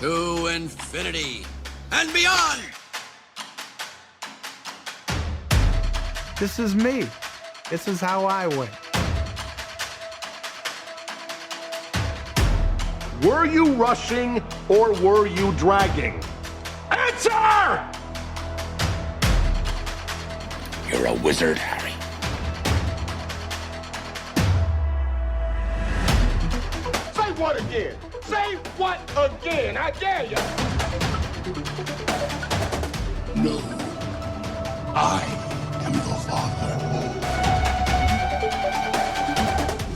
to infinity and beyond. This is me. This is how I win. Were you rushing or were you dragging? Answer! You're a wizard, Harry. Say what again? Say what again? I dare you. No, I am your father.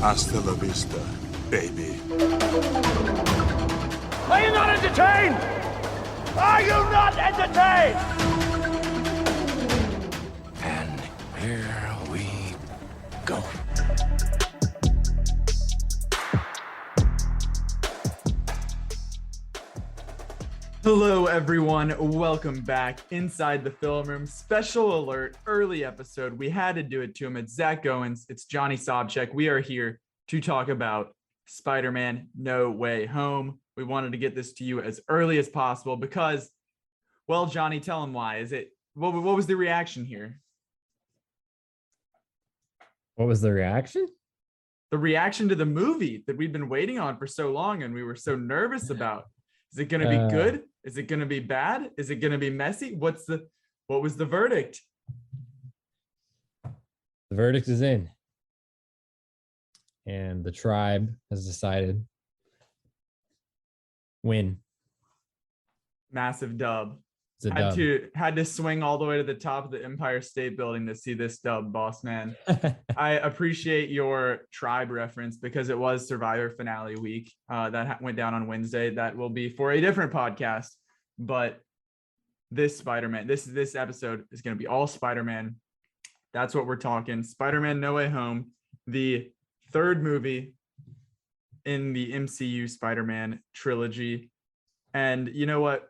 Hasta la vista, baby. Are you not entertained? Are you not entertained? And here we go. Hello, everyone. Welcome back inside the film room. Special alert, early episode. We had to do it to him. It's Zach Goins. It's Johnny Sobchak. We are here to talk about Spider-Man No Way Home. We wanted to get this to you as early as possible because, well, Johnny, tell him why. What was the reaction here? What was the reaction? The reaction to the movie that we've been waiting on for so long and we were so nervous about. Is it going to be good? Is it going to be bad? Is it going to be messy? What was the verdict? The verdict is in. And the tribe has decided. Win. Massive dub. It's a dub. Had to swing all the way to the top of the Empire State Building to see this dub, boss man. I appreciate your tribe reference because it was Survivor finale week. That went down on Wednesday. That will be for a different podcast. But this Spider-Man, this episode is going to be all Spider-Man. That's what we're talking. Spider-Man No Way Home, the third movie in the MCU Spider-Man trilogy. And you know what?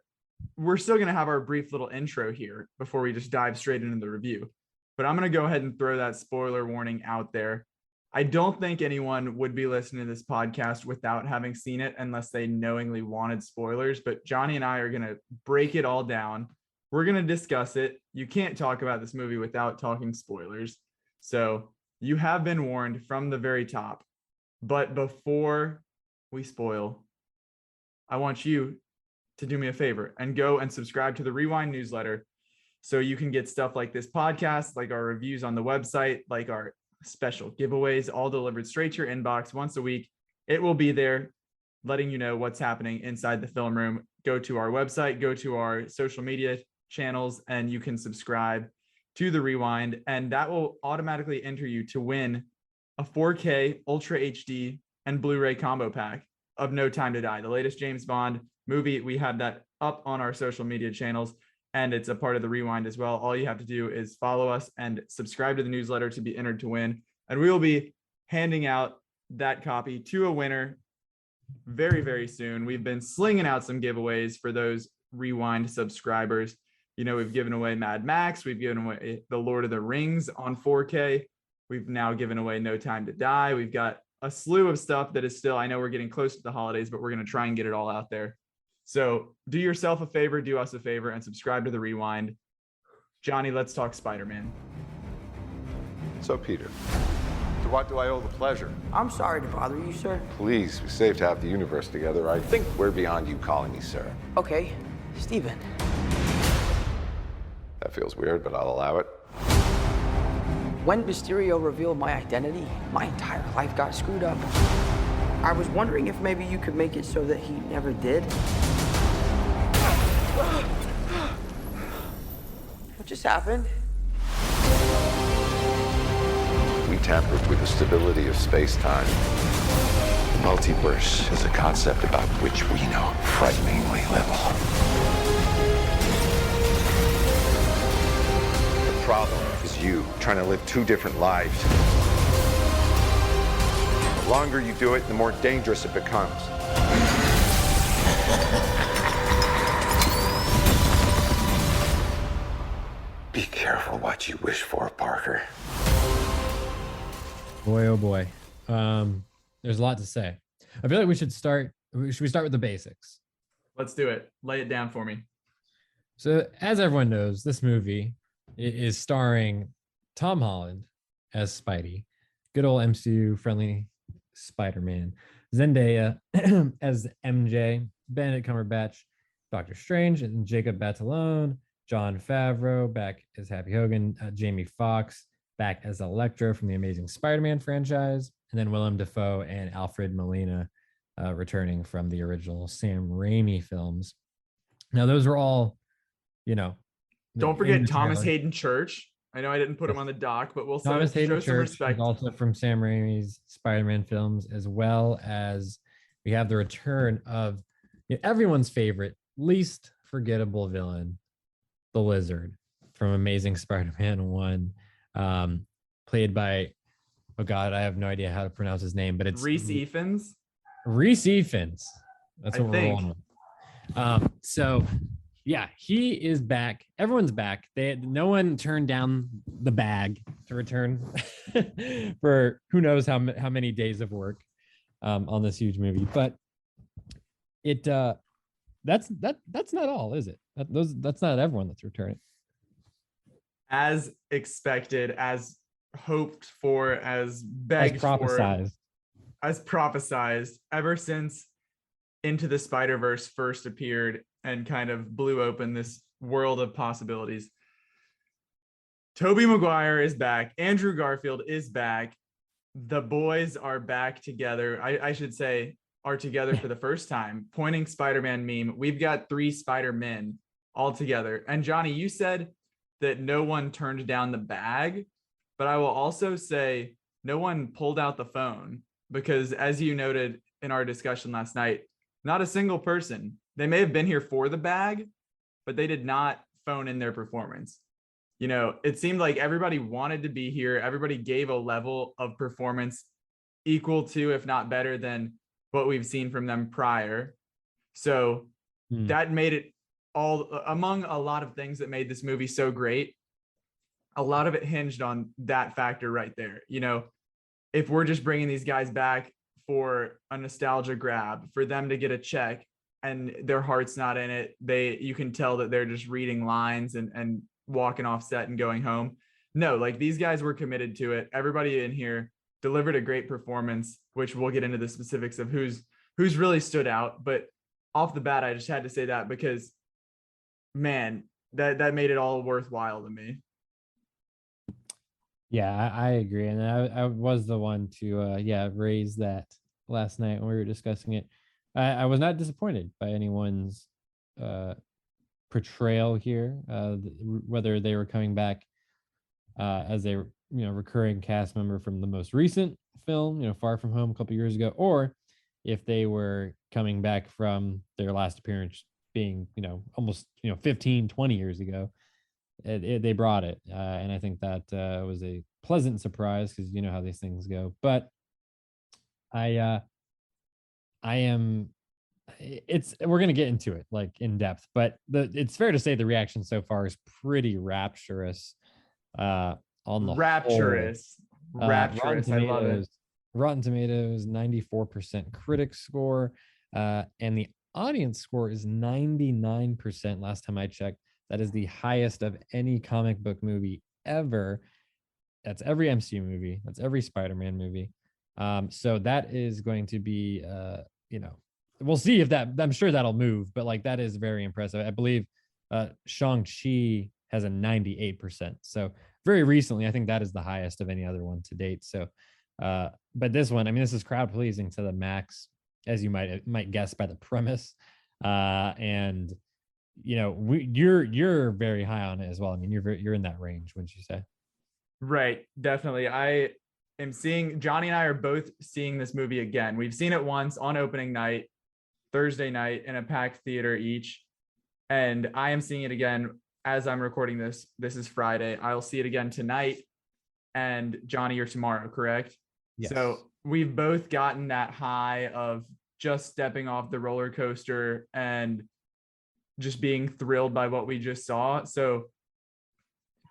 We're still going to have our brief little intro here before we just dive straight into the review. But I'm going to go ahead and throw that spoiler warning out there. I don't think anyone would be listening to this podcast without having seen it unless they knowingly wanted spoilers. But Johnny and I are going to break it all down. We're going to discuss it. You can't talk about this movie without talking spoilers. So you have been warned from the very top. But before we spoil, I want you to do me a favor and go and subscribe to the Rewind newsletter so you can get stuff like this podcast, like our reviews on the website, like our special giveaways, all delivered straight to your inbox once a week. It will be there letting you know what's happening inside the film room. Go to our website, go to our social media channels, and you can subscribe to the Rewind, and that will automatically enter you to win a 4K Ultra HD and Blu-ray combo pack of No Time to Die, the latest James Bond movie. We have that up on our social media channels, and it's a part of the Rewind as well. All you have to do is follow us and subscribe to the newsletter to be entered to win. And we will be handing out that copy to a winner very, very soon. We've been slinging out some giveaways for those Rewind subscribers. You know, we've given away Mad Max. We've given away The Lord of the Rings on 4K. We've now given away No Time to Die. We've got a slew of stuff that is still, I know we're getting close to the holidays, but we're going to try and get it all out there. So do yourself a favor, do us a favor, and subscribe to the Rewind. Johnny, let's talk Spider-Man. So, Peter, to what do I owe the pleasure? I'm sorry to bother you, sir. Please, we saved half the universe together. I think we're beyond you calling me sir. Okay, Steven. That feels weird, but I'll allow it. When Mysterio revealed my identity, my entire life got screwed up. I was wondering if maybe you could make it so that he never did. What just happened? We tampered with the stability of space-time. The multiverse is a concept about which we know frighteningly little. The problem is you trying to live two different lives. The longer you do it, the more dangerous it becomes. Be careful what you wish for, Parker. Boy, oh boy. There's a lot to say. I feel like we should start with the basics. Let's do it. Lay it down for me. So, as everyone knows, this movie is starring Tom Holland as Spidey, good old MCU friendly Spider-Man, Zendaya as MJ, Benedict Cumberbatch, Doctor Strange, and Jacob Batalon, Jon Favreau back as Happy Hogan, Jamie Foxx back as Electro from the Amazing Spider-Man franchise, and then Willem Dafoe and Alfred Molina returning from the original Sam Raimi films. Now, those were all, Don't forget Thomas Hayden Church. I know I didn't put him on the doc, but we'll Thomas Hayden show some Church respect. is also from Sam Raimi's Spider-Man films, as well as we have the return of everyone's favorite, least forgettable villain, the Lizard from Amazing Spider-Man 1, played by, oh God, I have no idea how to pronounce his name, but it's Reese Ifans. Reese Ifans. That's what I we're think. rolling with. So yeah, he is back. Everyone's back. No one turned down the bag to return for who knows how many days of work on this huge movie. But that's not all, is it? That's not everyone that's returning. As expected, as hoped for, as begged prophesized. for, as prophesized, ever since Into the Spider-Verse first appeared and kind of blew open this world of possibilities. Tobey Maguire is back. Andrew Garfield is back. The boys are back together. I should say are together for the first time. Pointing Spider-Man meme. We've got 3 Spider-Men all together. And Johnny, you said that no one turned down the bag, but I will also say no one pulled out the phone, because as you noted in our discussion last night, not a single person. They may have been here for the bag, but they did not phone in their performance. It seemed like everybody wanted to be here. Everybody gave a level of performance equal to, if not better than, what we've seen from them prior. So that made it all, among a lot of things that made this movie so great, a lot of it hinged on that factor right there. If we're just bringing these guys back for a nostalgia grab, for them to get a check and their heart's not in it, you can tell that they're just reading lines and walking off set and going home. No, like, these guys were committed to it. Everybody in here delivered a great performance, which we'll get into the specifics of who's really stood out. But off the bat, I just had to say that because, man, that made it all worthwhile to me. Yeah, I agree. And I was the one to raise that last night when we were discussing it. I was not disappointed by anyone's portrayal here, whether they were coming back as a recurring cast member from the most recent film, Far From Home, a couple years ago, or if they were coming back from their last appearance being almost 15, 20 years ago. They brought it, and I think that was a pleasant surprise, because you know how these things go. But we're gonna get into it like in depth, but it's fair to say the reaction so far is pretty rapturous. On the Rapturous. whole. Rapturous. I love it. Rotten Tomatoes 94% critic score, and the audience score is 99%. Last time I checked, that is the highest of any comic book movie ever. That's every MCU movie. That's every Spider-Man movie. So that is going to be, we'll see if that, I'm sure that'll move, but like, that is very impressive. I believe Shang-Chi has a 98%. So very recently, I think that is the highest of any other one to date. So, but this one, I mean, this is crowd pleasing to the max, as you might guess by the premise. And you're very high on it as well. I mean, you're in that range, wouldn't you say? Right, definitely. I am seeing, Johnny and I are both seeing this movie again. We've seen it once on opening night, Thursday night, in a packed theater each, and I am seeing it again as I'm recording this. This is Friday. I'll see it again tonight, and Johnny, you're tomorrow, correct? Yes. So we've both gotten that high of just stepping off the roller coaster and just being thrilled by what we just saw. So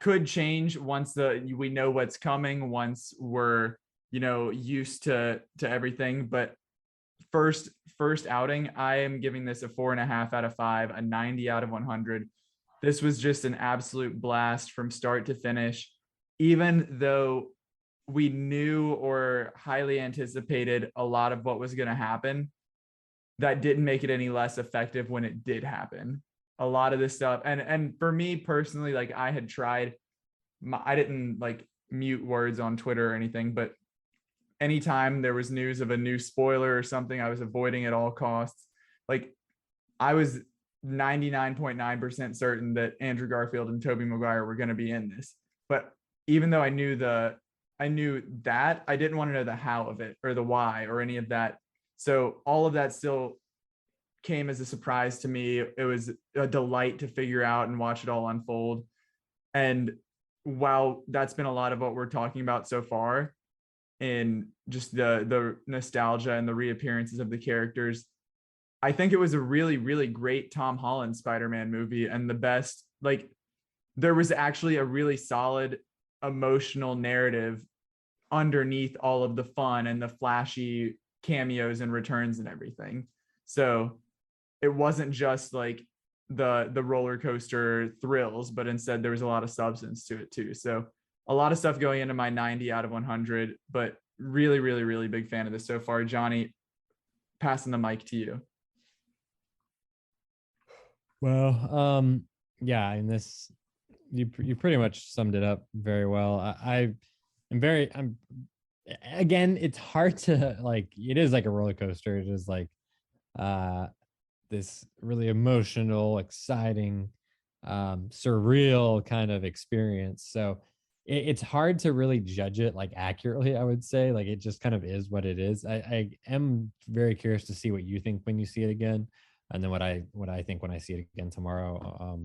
could change once we know what's coming, once we're used to everything. But first outing, I am giving this a 4.5 out of 5, a 90 out of 100. This was just an absolute blast from start to finish. Even though we knew or highly anticipated a lot of what was going to happen, that didn't make it any less effective when it did happen. A lot of this stuff, and for me personally, like I had tried, I didn't like mute words on Twitter or anything, but anytime there was news of a new spoiler or something, I was avoiding at all costs. Like I was 99.9% certain that Andrew Garfield and Tobey Maguire were going to be in this. But even though I knew that, I didn't want to know the how of it or the why or any of that. So all of that still came as a surprise to me. It was a delight to figure out and watch it all unfold. And while that's been a lot of what we're talking about so far, in just the nostalgia and the reappearances of the characters, I think it was a really, really great Tom Holland Spider-Man movie, and the best, like there was actually a really solid emotional narrative underneath all of the fun and the flashy cameos and returns and everything. So it wasn't just like the roller coaster thrills, but instead there was a lot of substance to it too. So a lot of stuff going into my 90 out of 100, but really, really, really big fan of this so far. Johnny, passing the mic to you. Well, yeah, and this, you pretty much summed it up very well. I'm again, it's hard to like, it is like a roller coaster. It is like this really emotional, exciting, surreal kind of experience. So it's hard to really judge it like accurately, I would say. Like it just kind of is what it is. I am very curious to see what you think when you see it again, and then what I think when I see it again tomorrow.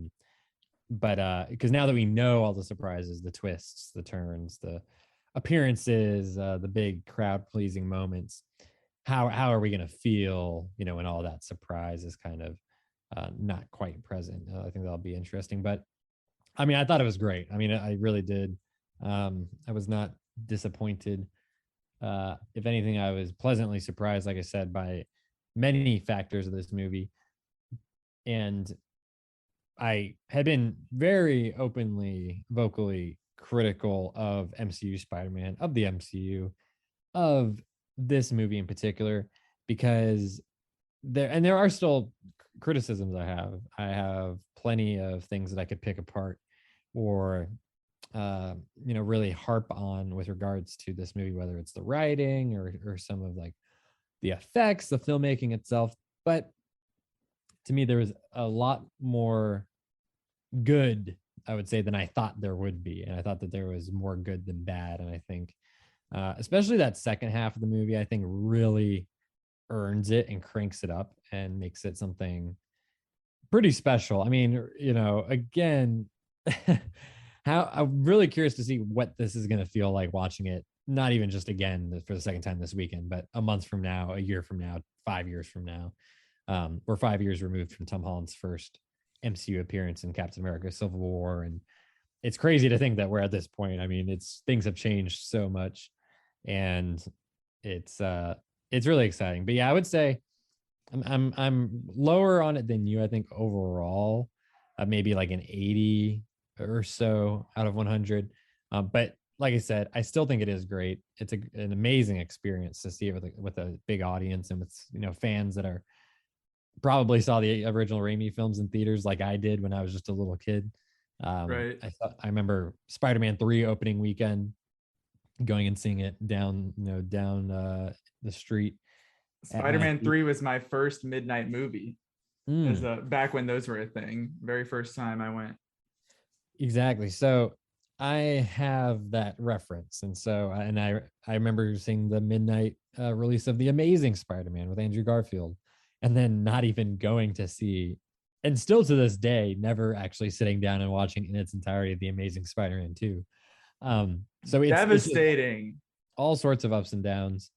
But because now that we know all the surprises, the twists, the turns, the appearances, the big crowd pleasing moments, how are we going to feel, when all that surprise is kind of not quite present? I think that'll be interesting. But I mean, I thought it was great. I mean, I really did. I was not disappointed. If anything, I was pleasantly surprised, like I said, by many factors of this movie. And I had been very openly, vocally critical of MCU Spider-Man, of the MCU, of this movie in particular, because there are still criticisms I have. I have plenty of things that I could pick apart or really harp on with regards to this movie, whether it's the writing or some of like the effects, the filmmaking itself. But to me, there was a lot more good, I would say, than I thought there would be. And I thought that there was more good than bad. And I think especially that second half of the movie, I think really earns it and cranks it up and makes it something pretty special. I mean, again, I'm really curious to see what this is going to feel like watching it, not even just again for the second time this weekend, but a month from now, a year from now, 5 years from now. We're 5 years removed from Tom Holland's first MCU appearance in Captain America Civil War, and it's crazy to think that we're at this point. I mean, things have changed so much, and it's really exciting. But yeah, I would say I'm lower on it than you. I think overall, maybe like an 80 or so out of 100. But like I said, I still think it is great. It's an amazing experience to see it with a big audience and with fans that are probably saw the original Raimi films in theaters like I did when I was just a little kid. Right. I remember Spider-Man 3 opening weekend going and seeing it down the street. Spider-Man 3 was my first midnight movie. Back when those were a thing. Very first time I went. Exactly. So I have that reference. And so, I remember seeing the midnight release of The Amazing Spider-Man with Andrew Garfield, and then not even going to see, and still to this day, never actually sitting down and watching in its entirety The Amazing Spider-Man 2. So it's devastating. All sorts of ups and downs.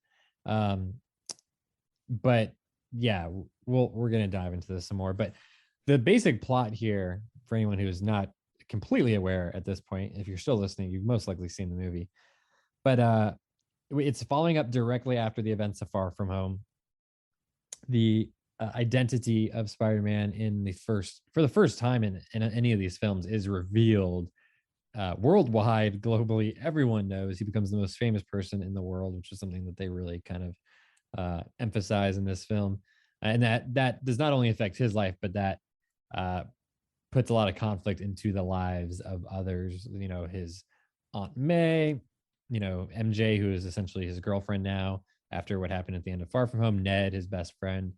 But yeah, we're going to dive into this some more. But the basic plot here, for anyone who is not completely aware at this point, if you're still listening, you've most likely seen the movie. But it's following up directly after the events of Far From Home. the identity of Spider-Man for the first time in any of these films is revealed worldwide, globally. Everyone knows he becomes the most famous person in the world, which is something that they really kind of emphasize in this film. And that does not only affect his life, but that puts a lot of conflict into the lives of others. You know, his Aunt May, you know, MJ, who is essentially his girlfriend now after what happened at the end of Far From Home, Ned, his best friend,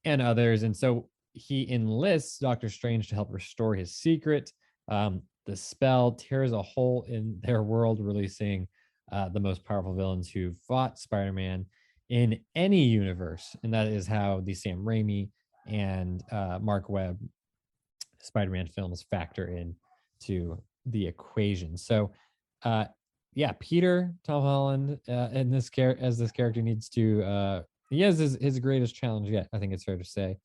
and others. And so he enlists Doctor Strange to help restore his secret. The spell tears a hole in their world, releasing the most powerful villains who fought Spider-Man in any universe. And that is how the Sam Raimi and Mark Webb Spider-Man films factor in to the equation. So yeah, Peter Tom Holland in this as this character needs to he has his greatest challenge yet, I think it's fair to say.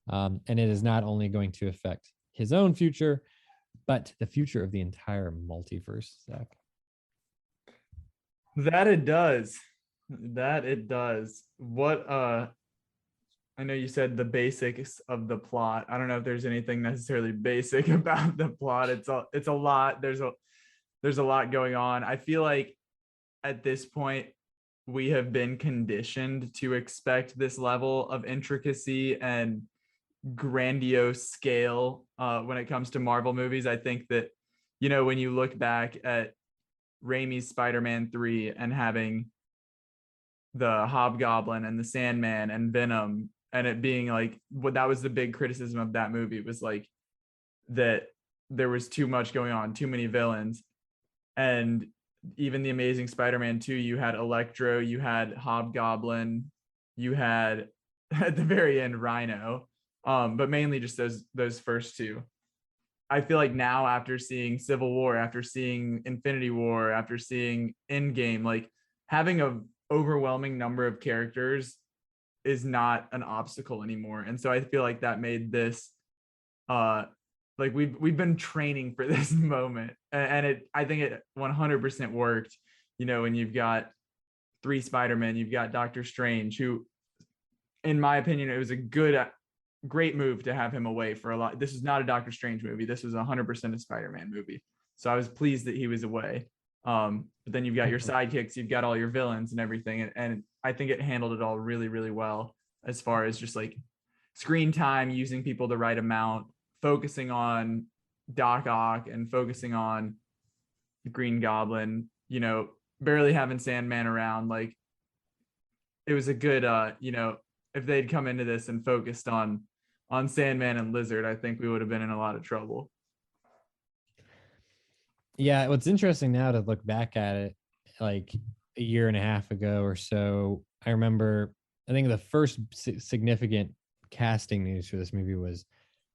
And it is not only going to affect his own future, but the future of the entire multiverse, Zach. That it does. That it does. What I know you said the basics of the plot. I don't know if there's anything necessarily basic about the plot. It's a lot. There's a lot going on. I feel like at this point we have been conditioned to expect this level of intricacy and grandiose scale when it comes to Marvel movies. I think that, you know, when you look back at Raimi's Spider-Man 3 and having the Hobgoblin and the Sandman and Venom, and it being like, what that was the big criticism of that movie, was like that there was too much going on, too many villains. And even the Amazing Spider-Man 2, you had Electro, you had Hobgoblin, you had at the very end Rhino, but mainly just those first two. I feel like now, after seeing Civil War, after seeing Infinity War, after seeing Endgame, like having a overwhelming number of characters is not an obstacle anymore. And so I feel like that made this like we've been training for this moment, and I think it 100% worked. You know, when you've got 3 Spider-Men, you've got Doctor Strange, who, in my opinion, it was a great move to have him away for a lot. This is not a Doctor Strange movie. This was 100% a Spider-Man movie. So I was pleased that he was away. But then you've got your sidekicks, you've got all your villains and everything. And I think it handled it all really, really well, as far as just like screen time, using people the right amount, focusing on Doc Ock and focusing on the Green Goblin, you know, barely having Sandman around. Like, it was a good, you know, if they'd come into this and focused on Sandman and Lizard, I think we would have been in a lot of trouble. Yeah, what's interesting now to look back at it, like a year and a half ago or so, I remember, I think the first significant casting news for this movie was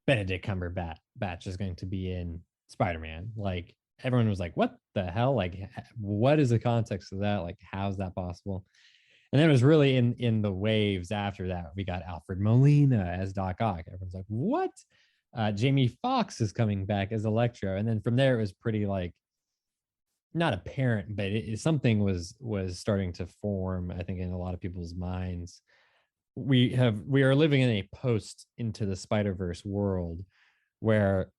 Benedict Cumberbatch is going to be in Spider-Man. Like, everyone was like, what the hell? Like, what is the context of that? Like, how's that possible? And then it was really in the waves after that. We got Alfred Molina as Doc Ock. Everyone's like, what? Jamie Foxx is coming back as Electro. And then from there, it was pretty, like, not apparent, but something was starting to form, I think, in a lot of people's minds. We are living in a post Into the Spider-Verse world where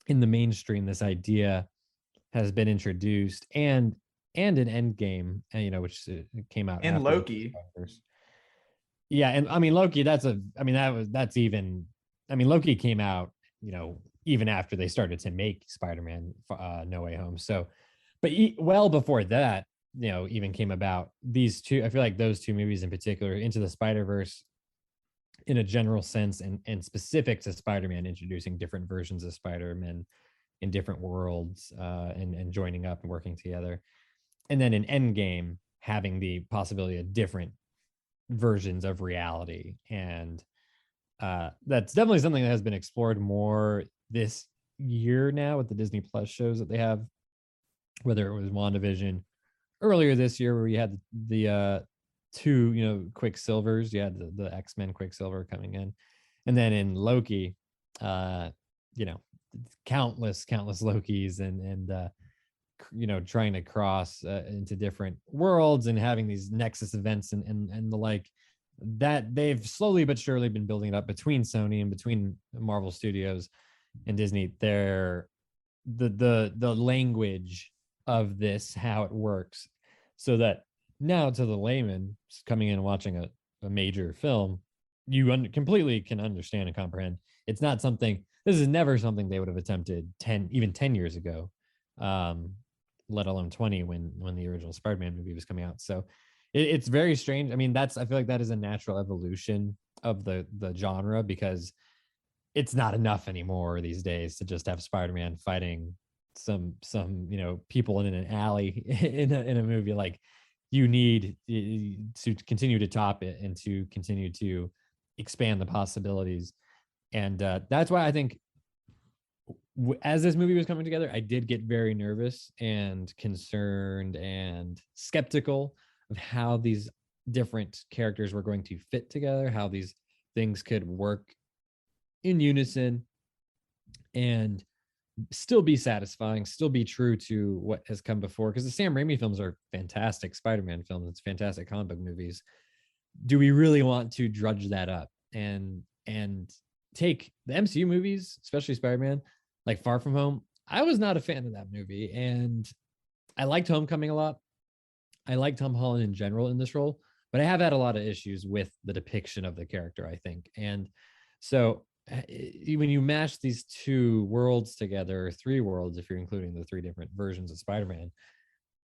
in the mainstream, this idea has been introduced, and in Endgame, you know, which came out, and Loki. Yeah, and I mean Loki. Loki came out, you know, even after they started to make Spider-Man No Way Home. So, but well before that, you know, even came about, these two, I feel like those two movies in particular, Into the Spider-Verse, in a general sense, and specific to Spider-Man, introducing different versions of Spider-Man in different worlds, and joining up and working together. And then in Endgame, having the possibility of different versions of reality. And that's definitely something that has been explored more this year now with the Disney Plus shows that they have, whether it was WandaVision earlier this year, where we had the 2, you know, Quicksilvers. You had the X-Men Quicksilver coming in. And then in Loki, you know, countless Lokis and you know, trying to cross into different worlds and having these nexus events and the like. that they've slowly but surely been building it up between Sony and between Marvel Studios and Disney. They're the language of this, how it works, so that now to the layman coming in and watching a major film, you completely can understand and comprehend. It's not something, this is never something they would have attempted 10 years ago, let alone 20 when the original Spider-Man movie was coming out. So it's very strange. I mean, I feel like that is a natural evolution of the genre, because it's not enough anymore these days to just have Spider-Man fighting some people in an alley in a movie. Like, you need to continue to top it and to continue to expand the possibilities. And that's why I think as this movie was coming together, I did get very nervous and concerned and skeptical of how these different characters were going to fit together, how these things could work in unison and still be satisfying, still be true to what has come before. Because the Sam Raimi films are fantastic Spider-Man films, it's fantastic comic book movies. Do we really want to drudge that up and take the MCU movies, especially Spider-Man, like Far From Home? I was not a fan of that movie, and I liked Homecoming a lot. I like Tom Holland in general in this role, but I have had a lot of issues with the depiction of the character, I think. And so when you mash these two worlds together, three worlds, if you're including the three different versions of Spider-Man,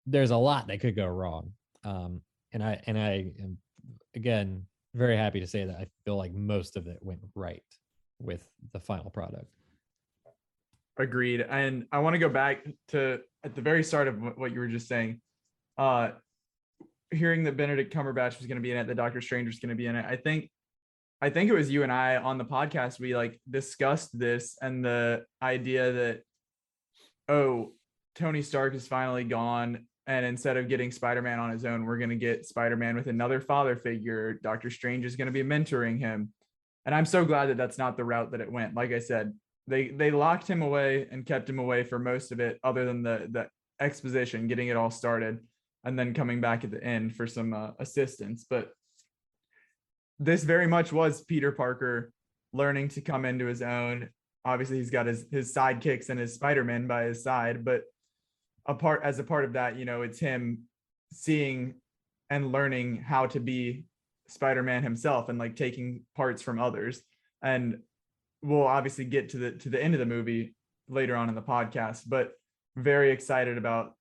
there's a lot that could go wrong. And I am, again, very happy to say that I feel like most of it went right with the final product. Agreed. And I want to go back to at the very start of what you were just saying. Hearing that Benedict Cumberbatch was going to be in it, that Doctor Strange was going to be in it. I think it was you and I on the podcast, we like discussed this and the idea that, oh, Tony Stark is finally gone, and instead of getting Spider-Man on his own, we're going to get Spider-Man with another father figure. Doctor Strange is going to be mentoring him. And I'm so glad that that's not the route that it went. Like I said, they locked him away and kept him away for most of it, other than the exposition, getting it all started, and then coming back at the end for some assistance. But this very much was Peter Parker learning to come into his own. Obviously, he's got his sidekicks and his Spider-Man by his side, but as a part of that, it's him seeing and learning how to be Spider-Man himself and like taking parts from others. And we'll obviously get to the end of the movie later on in the podcast, but very excited about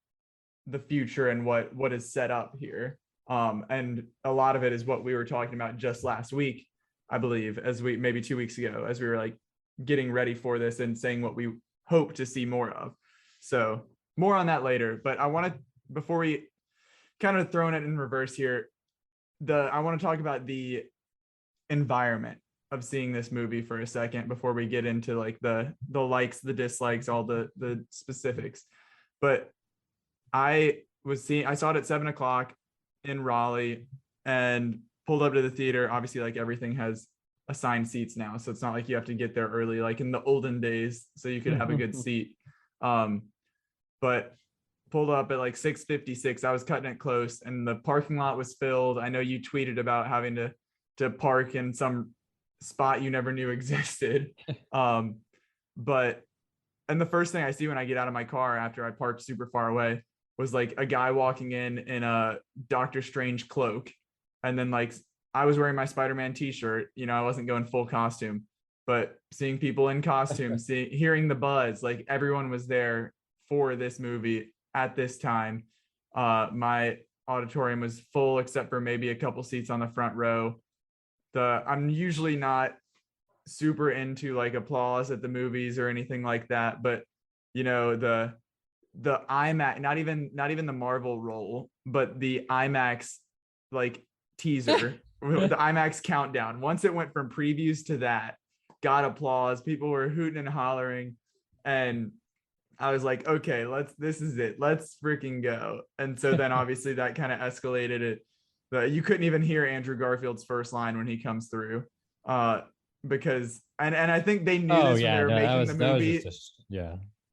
the future and what is set up here. And a lot of it is what we were talking about just last week, I believe, maybe 2 weeks ago, as we were like getting ready for this and saying what we hope to see more of. So more on that later. But I want to, before we kind of throwing it in reverse here, I want to talk about the environment of seeing this movie for a second before we get into like the likes, the dislikes, all the specifics. But I saw it at 7:00 in Raleigh and pulled up to the theater. Obviously, like everything has assigned seats now, so it's not like you have to get there early like in the olden days so you could have a good seat. But pulled up at like 6:56. I was cutting it close and the parking lot was filled. I know you tweeted about having to park in some spot you never knew existed. But the first thing I see when I get out of my car after I parked super far away was like a guy walking in a Doctor Strange cloak. And then like I was wearing my Spider-Man t-shirt, I wasn't going full costume, but seeing people in costume, hearing the buzz, like everyone was there for this movie at this time. My auditorium was full except for maybe a couple seats on the front row. I'm usually not super into like applause at the movies or anything like that, but the IMAX, not even the Marvel roll, but the IMAX like teaser, the IMAX countdown. Once it went from previews to that, got applause. People were hooting and hollering, and I was like, okay, this is it. Let's freaking go. And so then obviously that kind of escalated it. You couldn't even hear Andrew Garfield's first line when he comes through, because and I think they knew this when they were making the movie.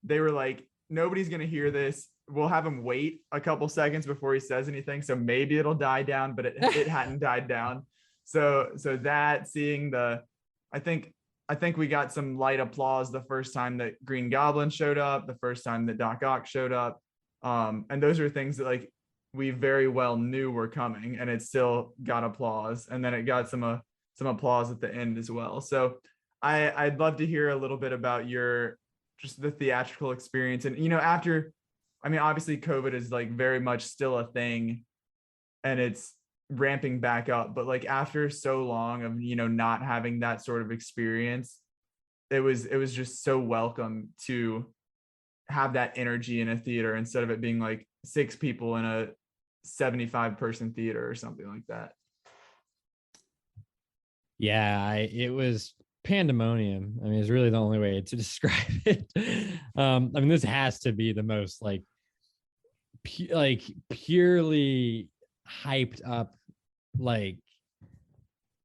They were like, nobody's gonna hear this. We'll have him wait a couple seconds before he says anything, so maybe it'll die down. But it hadn't died down. So that seeing I think we got some light applause the first time that Green Goblin showed up, the first time that Doc Ock showed up. And those are things that like we very well knew were coming, and it still got applause. And then it got some applause at the end as well. So I'd love to hear a little bit about just the theatrical experience. And, obviously COVID is like very much still a thing and it's ramping back up, but like after so long of, not having that sort of experience, it was just so welcome to have that energy in a theater instead of it being like 6 people in a 75-person theater or something like that. Yeah, it was pandemonium. I mean, it's really the only way to describe it. This has to be the most like purely hyped up, like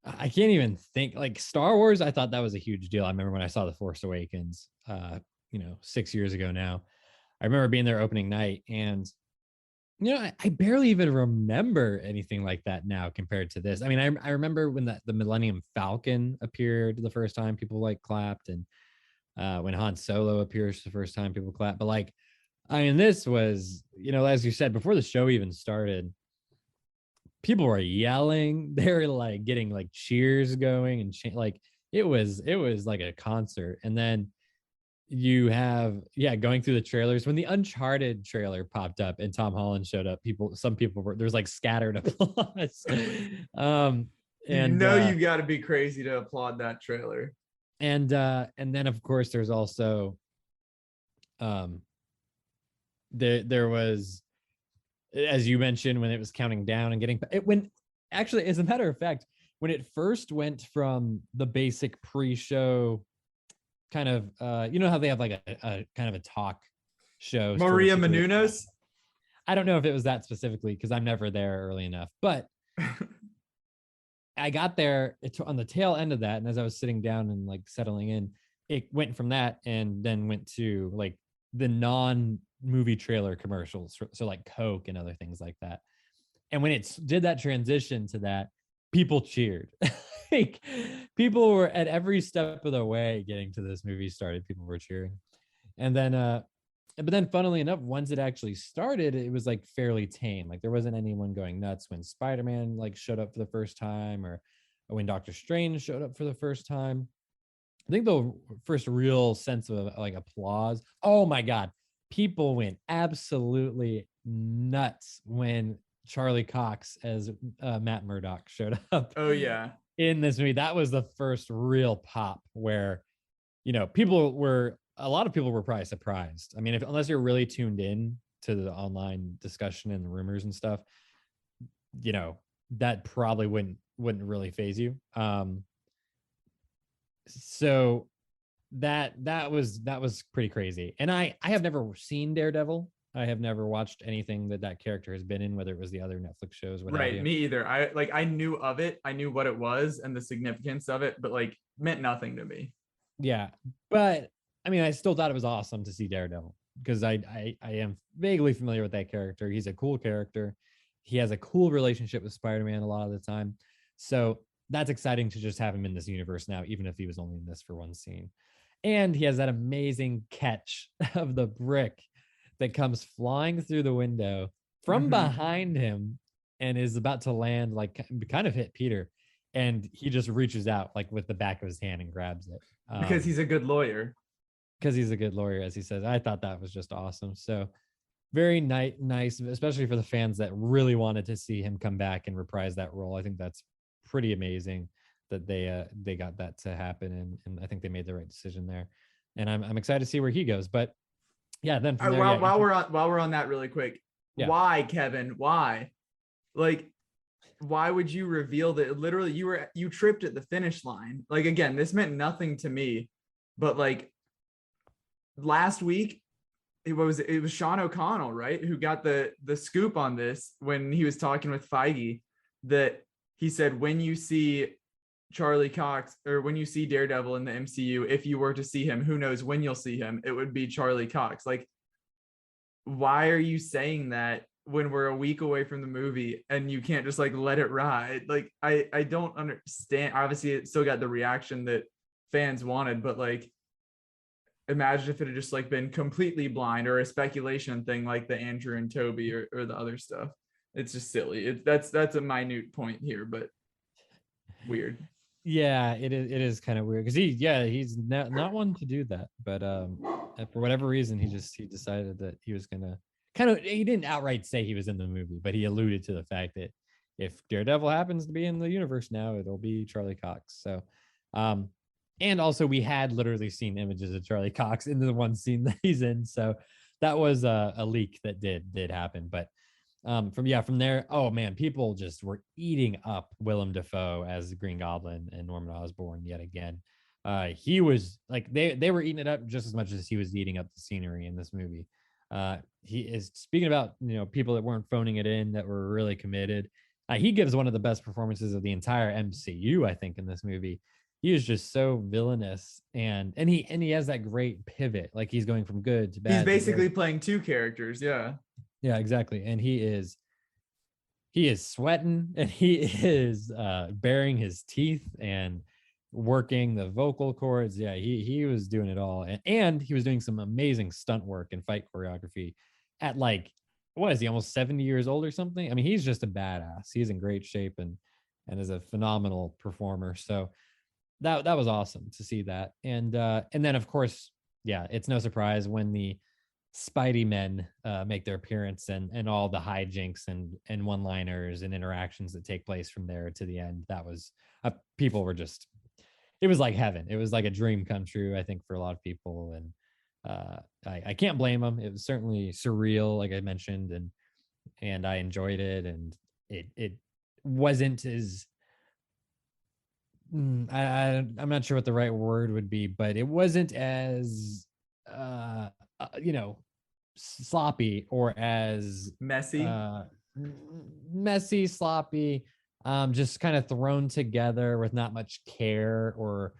I can't even think, like Star Wars. I thought that was a huge deal. I remember when I saw The Force Awakens 6 years ago now. I remember being there opening night, and I barely even remember anything like that now compared to this. I mean, I remember when the Millennium Falcon appeared the first time, people like clapped, and when Han Solo appears the first time, people clapped. But like, this was, as you said, before the show even started, people were yelling. They were like getting like cheers going, and like it was like a concert. And then you have going through the trailers, when the Uncharted trailer popped up and Tom Holland showed up, some people were, there's like scattered applause. You got to be crazy to applaud that trailer. And then of course there's also there was, as you mentioned, when it was counting down and actually, as a matter of fact, when it first went from the basic pre-show kind of, how they have like a kind of a talk show. Maria Menounos? I don't know if it was that specifically because I'm never there early enough, but I got there on the tail end of that. And as I was sitting down and like settling in, it went from that and then went to like the non-movie trailer commercials. So like Coke and other things like that. And when it did that transition to that, people cheered. Like people were at every step of the way getting to this movie started, people were cheering. And then but then funnily enough, once it actually started, it was like fairly tame. Like there wasn't anyone going nuts when Spider-Man like showed up for the first time, or when Doctor Strange showed up for the first time. I think the first real sense of like applause, oh my god, people went absolutely nuts when Charlie Cox as Matt Murdock showed up. Oh yeah. In this movie. That was the first real pop where, a lot of people were probably surprised. I mean, unless you're really tuned in to the online discussion and the rumors and stuff, that probably wouldn't really faze you. So that was pretty crazy. And I have never seen Daredevil. I have never watched anything that character has been in, whether it was the other Netflix shows. Right, me either. I knew of it. I knew what it was and the significance of it, but like meant nothing to me. Yeah, but I mean, I still thought it was awesome to see Daredevil because I am vaguely familiar with that character. He's a cool character. He has a cool relationship with Spider-Man a lot of the time. So that's exciting to just have him in this universe now, even if he was only in this for one scene. And he has that amazing catch of the brick that comes flying through the window from behind him and is about to land, like kind of hit Peter. And he just reaches out like with the back of his hand and grabs it. Because he's a good lawyer. Because he's a good lawyer, as he says. I thought that was just awesome. So very nice, especially for the fans that really wanted to see him come back and reprise that role. I think that's pretty amazing that they got that to happen. And I think they made the right decision there. And I'm excited to see where he goes. But yeah, then from there, while we're on that really quick, why, Kevin? Why? Like, why would you reveal that? Literally, you tripped at the finish line. Like, again, this meant nothing to me, but like last week, it was Sean O'Connell, right, who got the scoop on this when he was talking with Feige, that he said when you see Charlie Cox, or when you see Daredevil in the MCU, if you were to see him, who knows when you'll see him, it would be Charlie Cox. Like, why are you saying that when we're a week away from the movie and you can't just like let it ride. Like I don't understand. Obviously it still got the reaction that fans wanted, but like imagine if it had just like been completely blind or a speculation thing like the Andrew and Toby or the other stuff. It's just silly. That's a minute point here, but weird. Yeah, it is kind of weird because he's not one to do that, but for whatever reason he decided that he was gonna he didn't outright say he was in the movie, but he alluded to the fact that if Daredevil happens to be in the universe now, it'll be Charlie Cox. So and also we had literally seen images of Charlie Cox in the one scene that he's in, so that was a leak that did happen. But from there, oh man, people just were eating up Willem Dafoe as the Green Goblin and Norman Osborn yet again. He was like they were eating it up just as much as he was eating up the scenery in this movie. He is speaking about people that weren't phoning it in, that were really committed. He gives one of the best performances of the entire MCU, I think, in this movie. He is just so villainous, and he has that great pivot, like he's going from good to bad. He's basically playing two characters. Yeah, exactly. And he is sweating, and he is baring his teeth and working the vocal cords. Yeah, he was doing it all, and he was doing some amazing stunt work and fight choreography at like, what is he, almost 70 years old or something? I mean, he's just a badass. He's in great shape and is a phenomenal performer. So that was awesome to see that. And then of course, yeah, it's no surprise when the Spidey men make their appearance and all the hijinks and one-liners and interactions that take place from there to the end. That was people were just, it was like heaven. It was like a dream come true, I think, for a lot of people. And I can't blame them. It was certainly surreal, like I mentioned, and I enjoyed it. And it wasn't as I'm not sure what the right word would be, but it wasn't as sloppy or as Messy, sloppy, just kind of thrown together with not much care or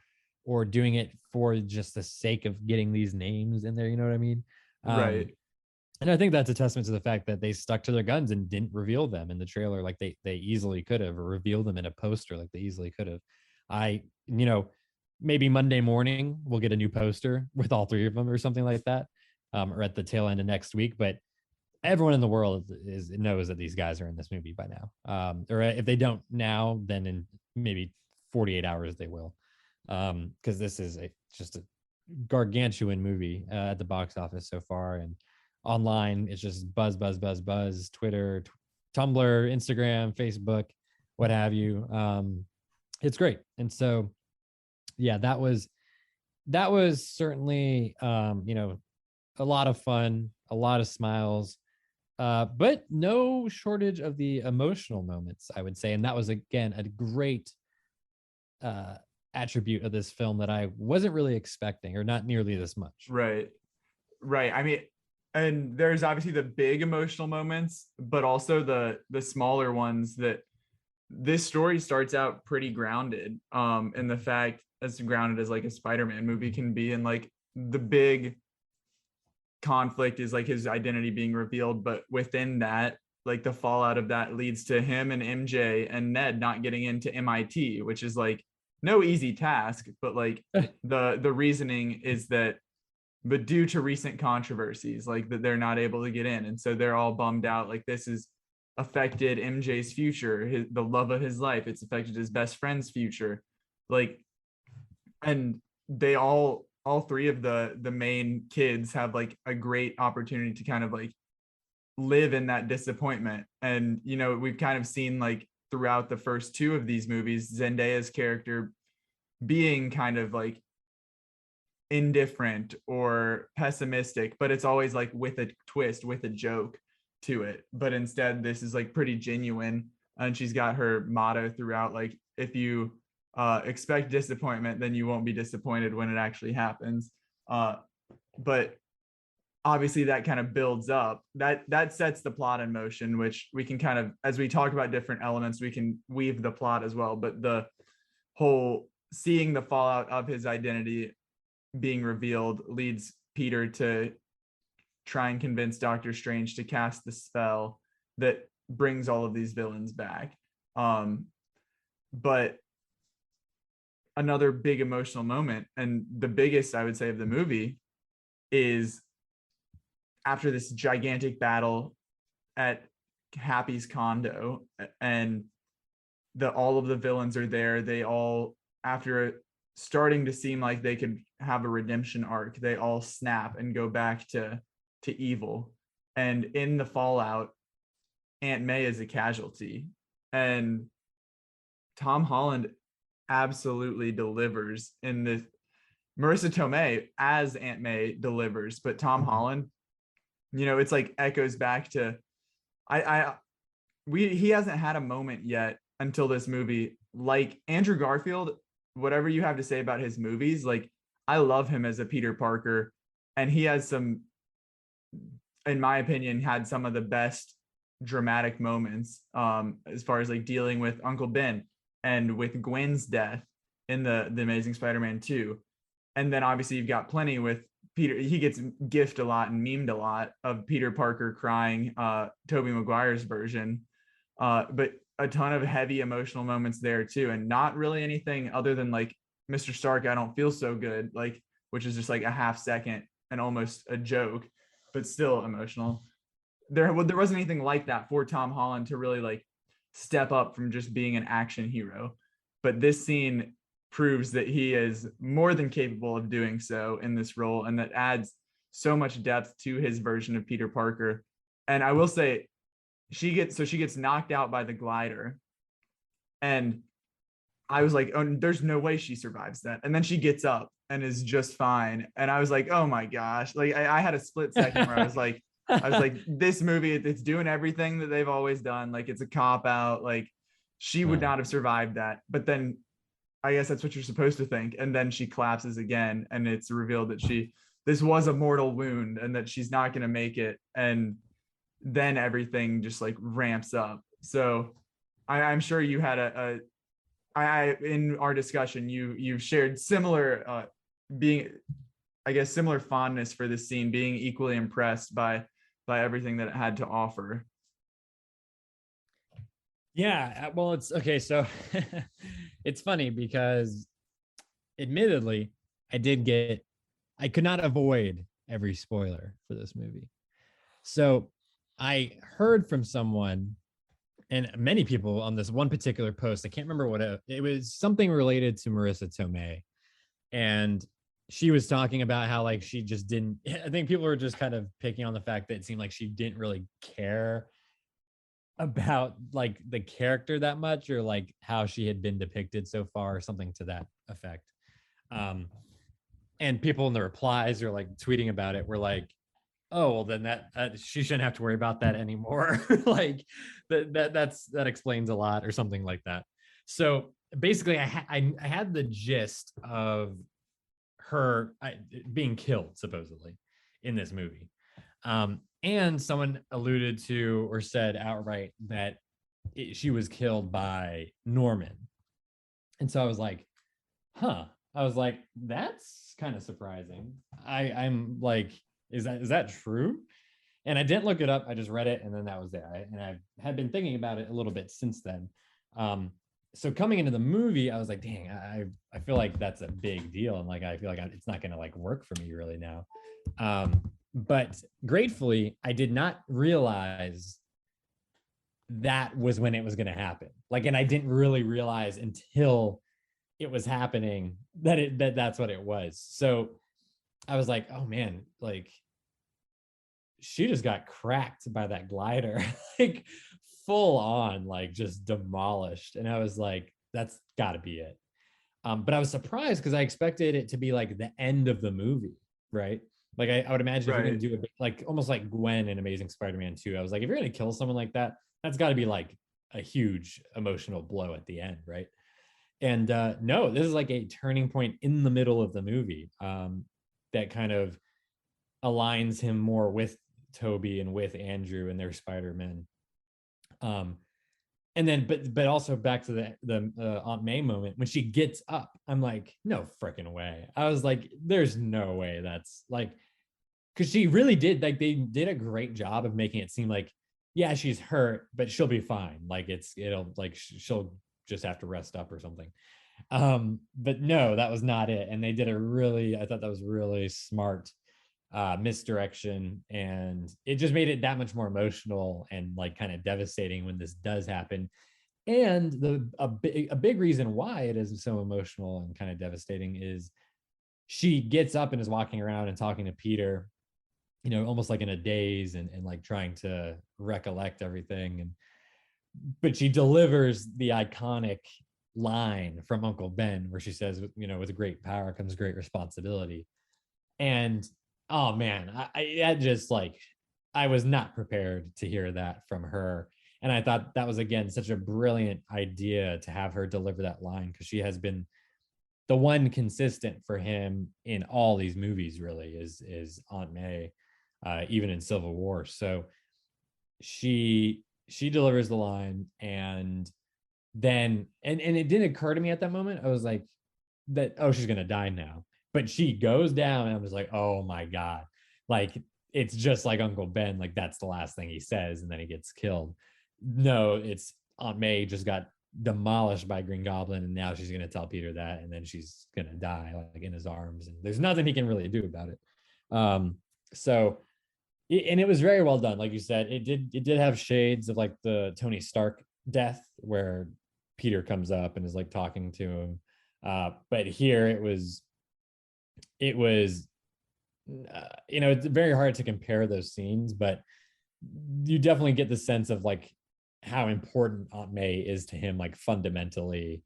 doing it for just the sake of getting these names in there. You know what I mean? Right. And I think that's a testament to the fact that they stuck to their guns and didn't reveal them in the trailer like they easily could have, or revealed them in a poster like they easily could have. Maybe Monday morning we'll get a new poster with all three of them or something like that, or at the tail end of next week. But everyone in the world knows that these guys are in this movie by now. Or if they don't now, then in maybe 48 hours they will, because this is just a gargantuan movie at the box office so far. And online, it's just buzz, Twitter, Tumblr, Instagram, Facebook, what have you. It's great. And so, yeah, that was certainly, a lot of fun, a lot of smiles, but no shortage of the emotional moments, I would say. And that was, again, a great attribute of this film that I wasn't really expecting, or not nearly this much. Right. I mean, and there's obviously the big emotional moments, but also the smaller ones. That this story starts out pretty grounded, in the fact as grounded as like a Spider-Man movie can be. And like the big conflict is like his identity being revealed, but within that, like the fallout of that leads to him and MJ and Ned not getting into MIT, which is like no easy task. But like the reasoning is that, but due to recent controversies, like that they're not able to get in, and so they're all bummed out. Like this has affected MJ's future, the love of his life. It's affected his best friend's future. Like, and they all three of the main kids have like a great opportunity to kind of like live in that disappointment. And we've kind of seen like throughout the first two of these movies, Zendaya's character being kind of like indifferent or pessimistic, but it's always like with a twist, with a joke to it. But instead, this is like pretty genuine, and she's got her motto throughout, like, if you expect disappointment, then you won't be disappointed when it actually happens. But obviously that kind of builds up, that sets the plot in motion, which we can kind of, as we talk about different elements, we can weave the plot as well. But the whole seeing the fallout of his identity being revealed leads Peter to try and convince Doctor Strange to cast the spell that brings all of these villains back. But another big emotional moment, and the biggest, I would say, of the movie, is after this gigantic battle at Happy's condo, and all of the villains are there. They all, after starting to seem like they could have a redemption arc, they all snap and go back to evil. And in the fallout, Aunt May is a casualty, and Tom Holland absolutely delivers in this. Marissa Tomei as Aunt May delivers, but Tom Holland, it's like echoes back to he hasn't had a moment yet until this movie. Like Andrew Garfield, whatever you have to say about his movies, like I love him as a Peter Parker, and he has some, in my opinion, had some of the best dramatic moments as far as like dealing with Uncle Ben and with Gwen's death in the Amazing Spider-Man 2. And then obviously you've got plenty with Peter. He gets gifted a lot and memed a lot of Peter Parker crying, Tobey Maguire's version, but a ton of heavy emotional moments there too, and not really anything other than like Mr. Stark, I don't feel so good, like, which is just like a half second and almost a joke, but still emotional. There wasn't anything like that for Tom Holland to really like step up from just being an action hero. But this scene proves that he is more than capable of doing so in this role, and that adds so much depth to his version of Peter Parker. And I will say, she gets knocked out by the glider, and I was like, oh, there's no way she survives that. And then she gets up and is just fine. And I was like, oh my gosh, like I had a split second where I was like, this movie, it's doing everything that they've always done. Like it's a cop out. Like she would not have survived that. But then I guess that's what you're supposed to think. And then she collapses again, and it's revealed that this was a mortal wound and that she's not going to make it. And then everything just like ramps up. So I'm sure you had in our discussion, you've shared similar, similar fondness for this scene, being equally impressed by everything that it had to offer. Yeah, well, it's okay. So it's funny because admittedly, I could not avoid every spoiler for this movie. So I heard from someone and many people on this one particular post. I can't remember what it was, something related to Marissa Tomei. And she was talking about how like she just didn't, I think people were just kind of picking on the fact that it seemed like she didn't really care about like the character that much, or like how she had been depicted so far, or something to that effect. And people in the replies are like tweeting about it were like, oh, well then that she shouldn't have to worry about that anymore. Like that explains a lot, or something like that. So basically I had the gist of her being killed supposedly in this movie. And someone alluded to or said outright that she was killed by Norman. And so I was like, that's kind of surprising. I'm like, is that true? And I didn't look it up. I just read it, and then that was it. And I had been thinking about it a little bit since then. So coming into the movie, I was like, dang, I feel like that's a big deal. And like, I feel like it's not going to like work for me really now. But gratefully, I did not realize that was when it was going to happen. Like, and I didn't really realize until it was happening that's what it was. So I was like, oh man, like she just got cracked by that glider, like full on, like just demolished. And I was like, that's gotta be it. But I was surprised because I expected it to be like the end of the movie, right? Like I would imagine if you're gonna do it like almost like Gwen in Amazing Spider-Man 2. I was like, if you're gonna kill someone like that, that's gotta be like a huge emotional blow at the end, right? And no, this is like a turning point in the middle of the movie that kind of aligns him more with Toby and with Andrew and their Spider-Man. And then, but also back to the Aunt May moment when she gets up, I'm like, no freaking way. I was like, there's no way that's like, because she really did, like they did a great job of making it seem like yeah, she's hurt, but she'll be fine. Like it'll like she'll just have to rest up or something. But no, that was not it. And they did I thought that was really smart misdirection, and it just made it that much more emotional and like kind of devastating when this does happen. And a big reason why it is so emotional and kind of devastating is she gets up and is walking around and talking to Peter, almost like in a daze and like trying to recollect everything. But she delivers the iconic line from Uncle Ben where she says, with great power comes great responsibility. And oh man, I was not prepared to hear that from her. And I thought that was, again, such a brilliant idea to have her deliver that line, because she has been the one consistent for him in all these movies, really, is Aunt May, even in Civil War. So she delivers the line, and then and it didn't occur to me at that moment. I was like, she's gonna die now. But she goes down, and I was like, oh my God. Like, it's just like Uncle Ben, like that's the last thing he says, and then he gets killed. No, it's Aunt May just got demolished by Green Goblin, and now she's gonna tell Peter that, and then she's gonna die like in his arms, and there's nothing he can really do about it. And it was very well done. Like you said, it did have shades of like the Tony Stark death, where Peter comes up and is like talking to him. But here it was it's very hard to compare those scenes, but you definitely get the sense of like how important Aunt May is to him, like fundamentally,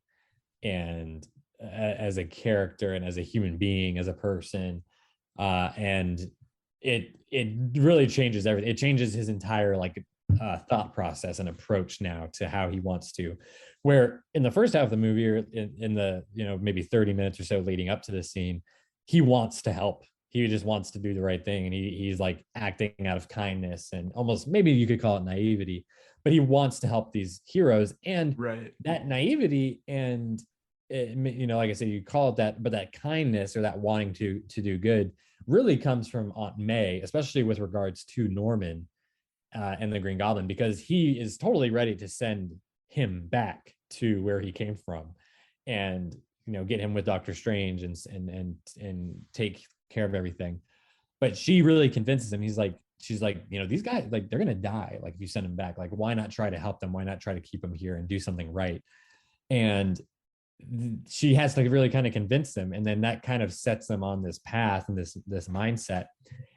and as a character and as a human being, as a person. And it really changes everything. It changes his entire like thought process and approach now to how he wants to. Where in the first half of the movie, or in the maybe 30 minutes or so leading up to this scene, he wants to help. He just wants to do the right thing, and he's like acting out of kindness and almost, maybe you could call it naivety, but he wants to help these heroes. And that naivety and like I said, you call it that, but that kindness or that wanting to do good really comes from Aunt May, especially with regards to Norman and the Green Goblin, because he is totally ready to send him back to where he came from, and get him with Doctor Strange and take care of everything. But she really convinces him. She's like, these guys, like, they're gonna die, like, if you send them back. Like, why not try to help them? Why not try to keep them here and do something right? And she has to really kind of convince them, and then that kind of sets them on this path and this mindset,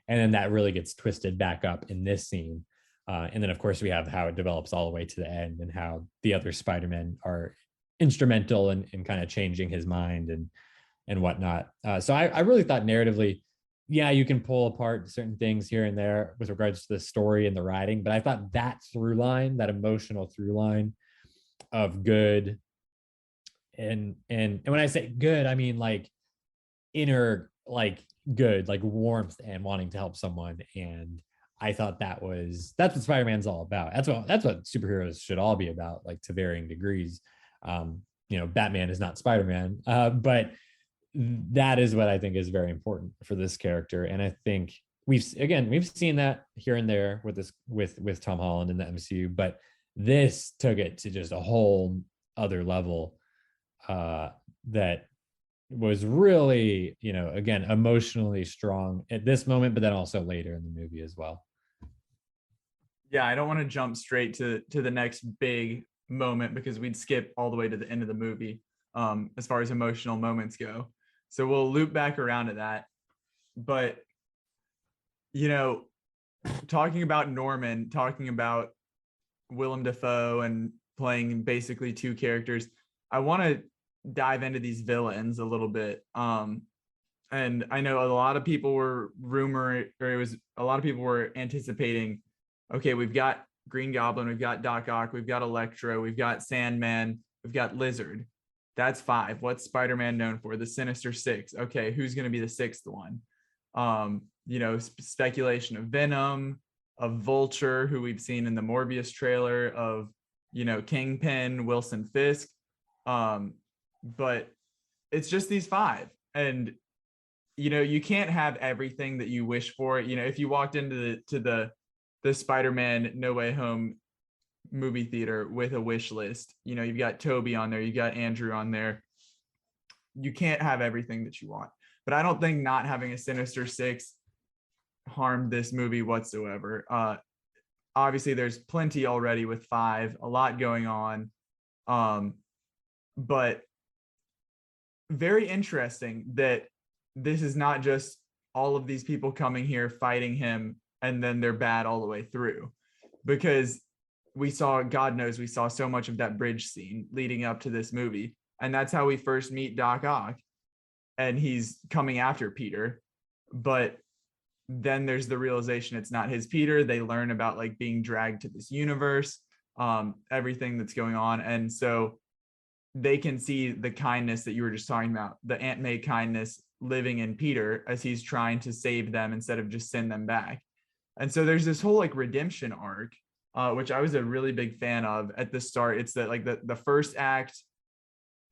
and then that really gets twisted back up in this scene. And then of course we have how it develops all the way to the end, and how the other Spider-Men are instrumental in kind of changing his mind and whatnot. So I really thought narratively, yeah, you can pull apart certain things here and there with regards to the story and the writing, but I thought that through line, that emotional through line of good, and when I say good, I mean like inner, like good, like warmth and wanting to help someone. And I thought that's what Spider-Man's all about. That's what superheroes should all be about, like to varying degrees. Batman is not Spider-Man, but that is what I think is very important for this character. And I think we've seen that here and there with Tom Holland in the MCU, but this took it to just a whole other level that was really, again, emotionally strong at this moment, but then also later in the movie as well. Yeah, I don't want to jump straight to the next big moment, because we'd skip all the way to the end of the movie as far as emotional moments go. So we'll loop back around to that. But, talking about Norman, talking about Willem Dafoe and playing basically two characters, I want to dive into these villains a little bit. And I know a lot of people were anticipating, okay, we've got Green Goblin, we've got Doc Ock, we've got Electro, we've got Sandman, we've got Lizard. That's 5. What's Spider-Man known for? The Sinister Six. Okay, who's going to be the 6th one? Speculation of Venom, of Vulture, who we've seen in the Morbius trailer, of, Kingpin, Wilson Fisk. But it's just these 5. And, you can't have everything that you wish for. If you walked into the the Spider-Man No Way Home movie theater with a wish list. You've got Toby on there, you got Andrew on there. You can't have everything that you want, but I don't think not having a Sinister Six harmed this movie whatsoever. Obviously there's plenty already with 5, a lot going on, but very interesting that this is not just all of these people coming here fighting him and then they're bad all the way through, because we saw so much of that bridge scene leading up to this movie, and that's how we first meet Doc Ock, and he's coming after Peter, but then there's the realization it's not his Peter. They learn about like being dragged to this universe, everything that's going on, and so they can see the kindness that you were just talking about, the Aunt May kindness living in Peter as he's trying to save them instead of just send them back. And so there's this whole like redemption arc, which I was a really big fan of at the start. It's that like the first act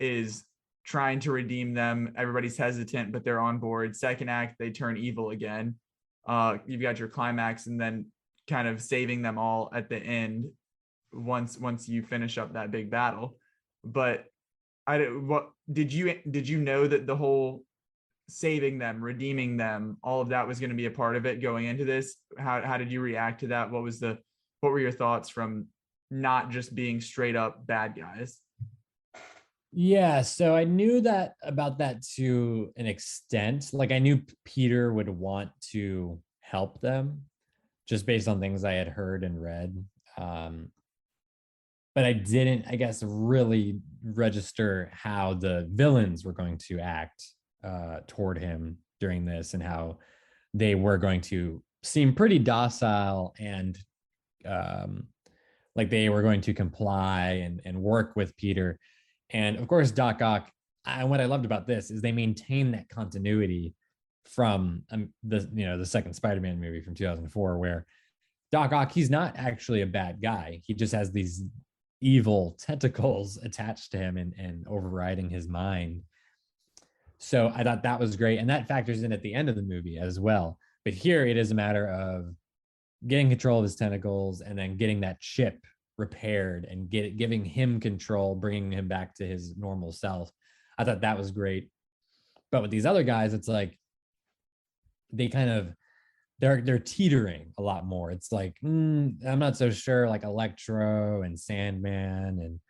is trying to redeem them. Everybody's hesitant, but they're on board. Second act, they turn evil again. You've got your climax, and then kind of saving them all at the end once you finish up that big battle. But did you know that the whole saving them, redeeming them, all of that was going to be a part of it going into this? How did you react to that? What were your thoughts from not just being straight up bad guys? Yeah, so I knew that about that to an extent. Like I knew Peter would want to help them just based on things I had heard and read. But I didn't, I guess, really register how the villains were going to act toward him during this, and how they were going to seem pretty docile and like they were going to comply and work with Peter. And of course, Doc Ock, and what I loved about this is they maintain that continuity from the second Spider-Man movie from 2004, where Doc Ock, he's not actually a bad guy. He just has these evil tentacles attached to him and overriding his mind. So I thought that was great. And that factors in at the end of the movie as well. But here it is a matter of getting control of his tentacles and then getting that chip repaired and giving him control, bringing him back to his normal self. I thought that was great. But with these other guys, it's like they kind of they're teetering a lot more. It's like I'm not so sure, like Electro and Sandman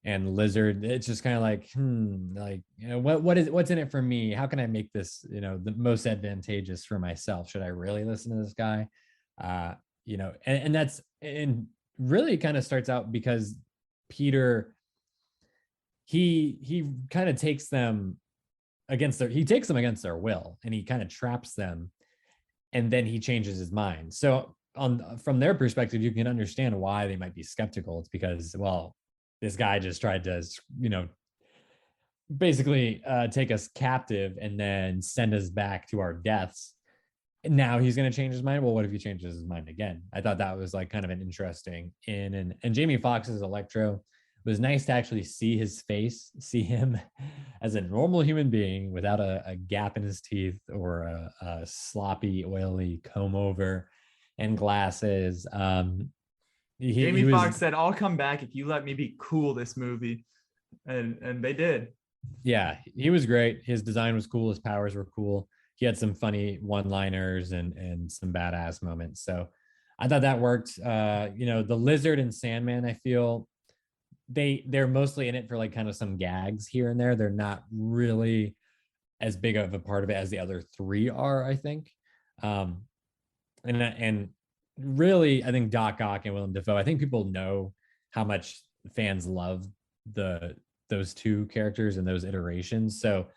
and Lizard. It's just kind of like like, what's in it for me? How can I make this the most advantageous for myself? Should I really listen to this guy? And that's, and really kind of starts out because Peter, he kind of takes them against their will, and he kind of traps them, and then he changes his mind. So from their perspective, you can understand why they might be skeptical. It's because, well, this guy just tried to basically take us captive and then send us back to our deaths. And now he's going to change his mind. Well, what if he changes his mind again? I thought that was like kind of an interesting and Jamie Foxx's Electro, it was nice to actually see his face, see him as a normal human being without a gap in his teeth or a sloppy, oily comb over and glasses. Jamie Foxx said, "I'll come back if you let me be cool this movie," and they did. Yeah, he was great. His design was cool. His powers were cool. He had some funny one-liners and some badass moments. So I thought that worked. The Lizard and Sandman, I feel they're mostly in it for like kind of some gags here and there. They're not really as big of a part of it as the other three are, I think. And really, I think Doc Ock and Willem Dafoe, I think people know how much fans love those two characters and those iterations. So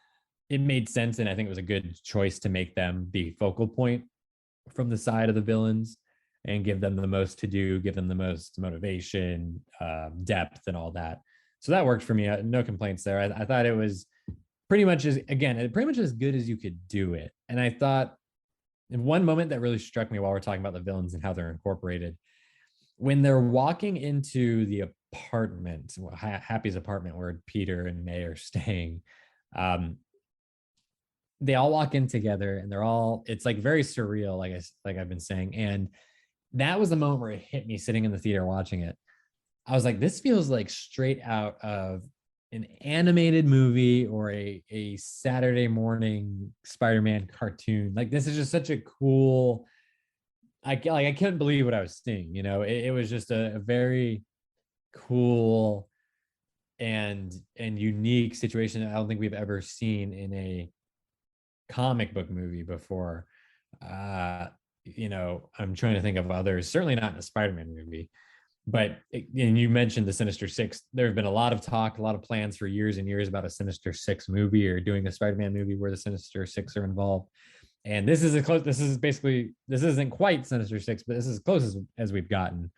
it made sense, and I think it was a good choice to make them the focal point from the side of the villains and give them the most to do, give them the most motivation, depth, and all that. So that worked for me. No complaints there. I thought it was pretty much as good as you could do it. And I thought in one moment that really struck me while we're talking about the villains and how they're incorporated, when they're walking into the apartment, Happy's apartment where Peter and May are staying, they all walk in together, and it's like very surreal, like I've been saying. And that was the moment where it hit me sitting in the theater watching it. I was like, this feels like straight out of an animated movie or a Saturday morning Spider-Man cartoon. Like, this is just such a cool, I couldn't believe what I was seeing. You know, it was just a very cool and unique situation that I don't think we've ever seen in a comic book movie before. You know, I'm trying to think of others, certainly not in a Spider-Man movie. But and you mentioned the Sinister Six. There have been a lot of talk, a lot of plans for years and years about a Sinister Six movie or doing a Spider-Man movie where the Sinister Six are involved. And this is this isn't quite Sinister Six, but this is as close as we've gotten.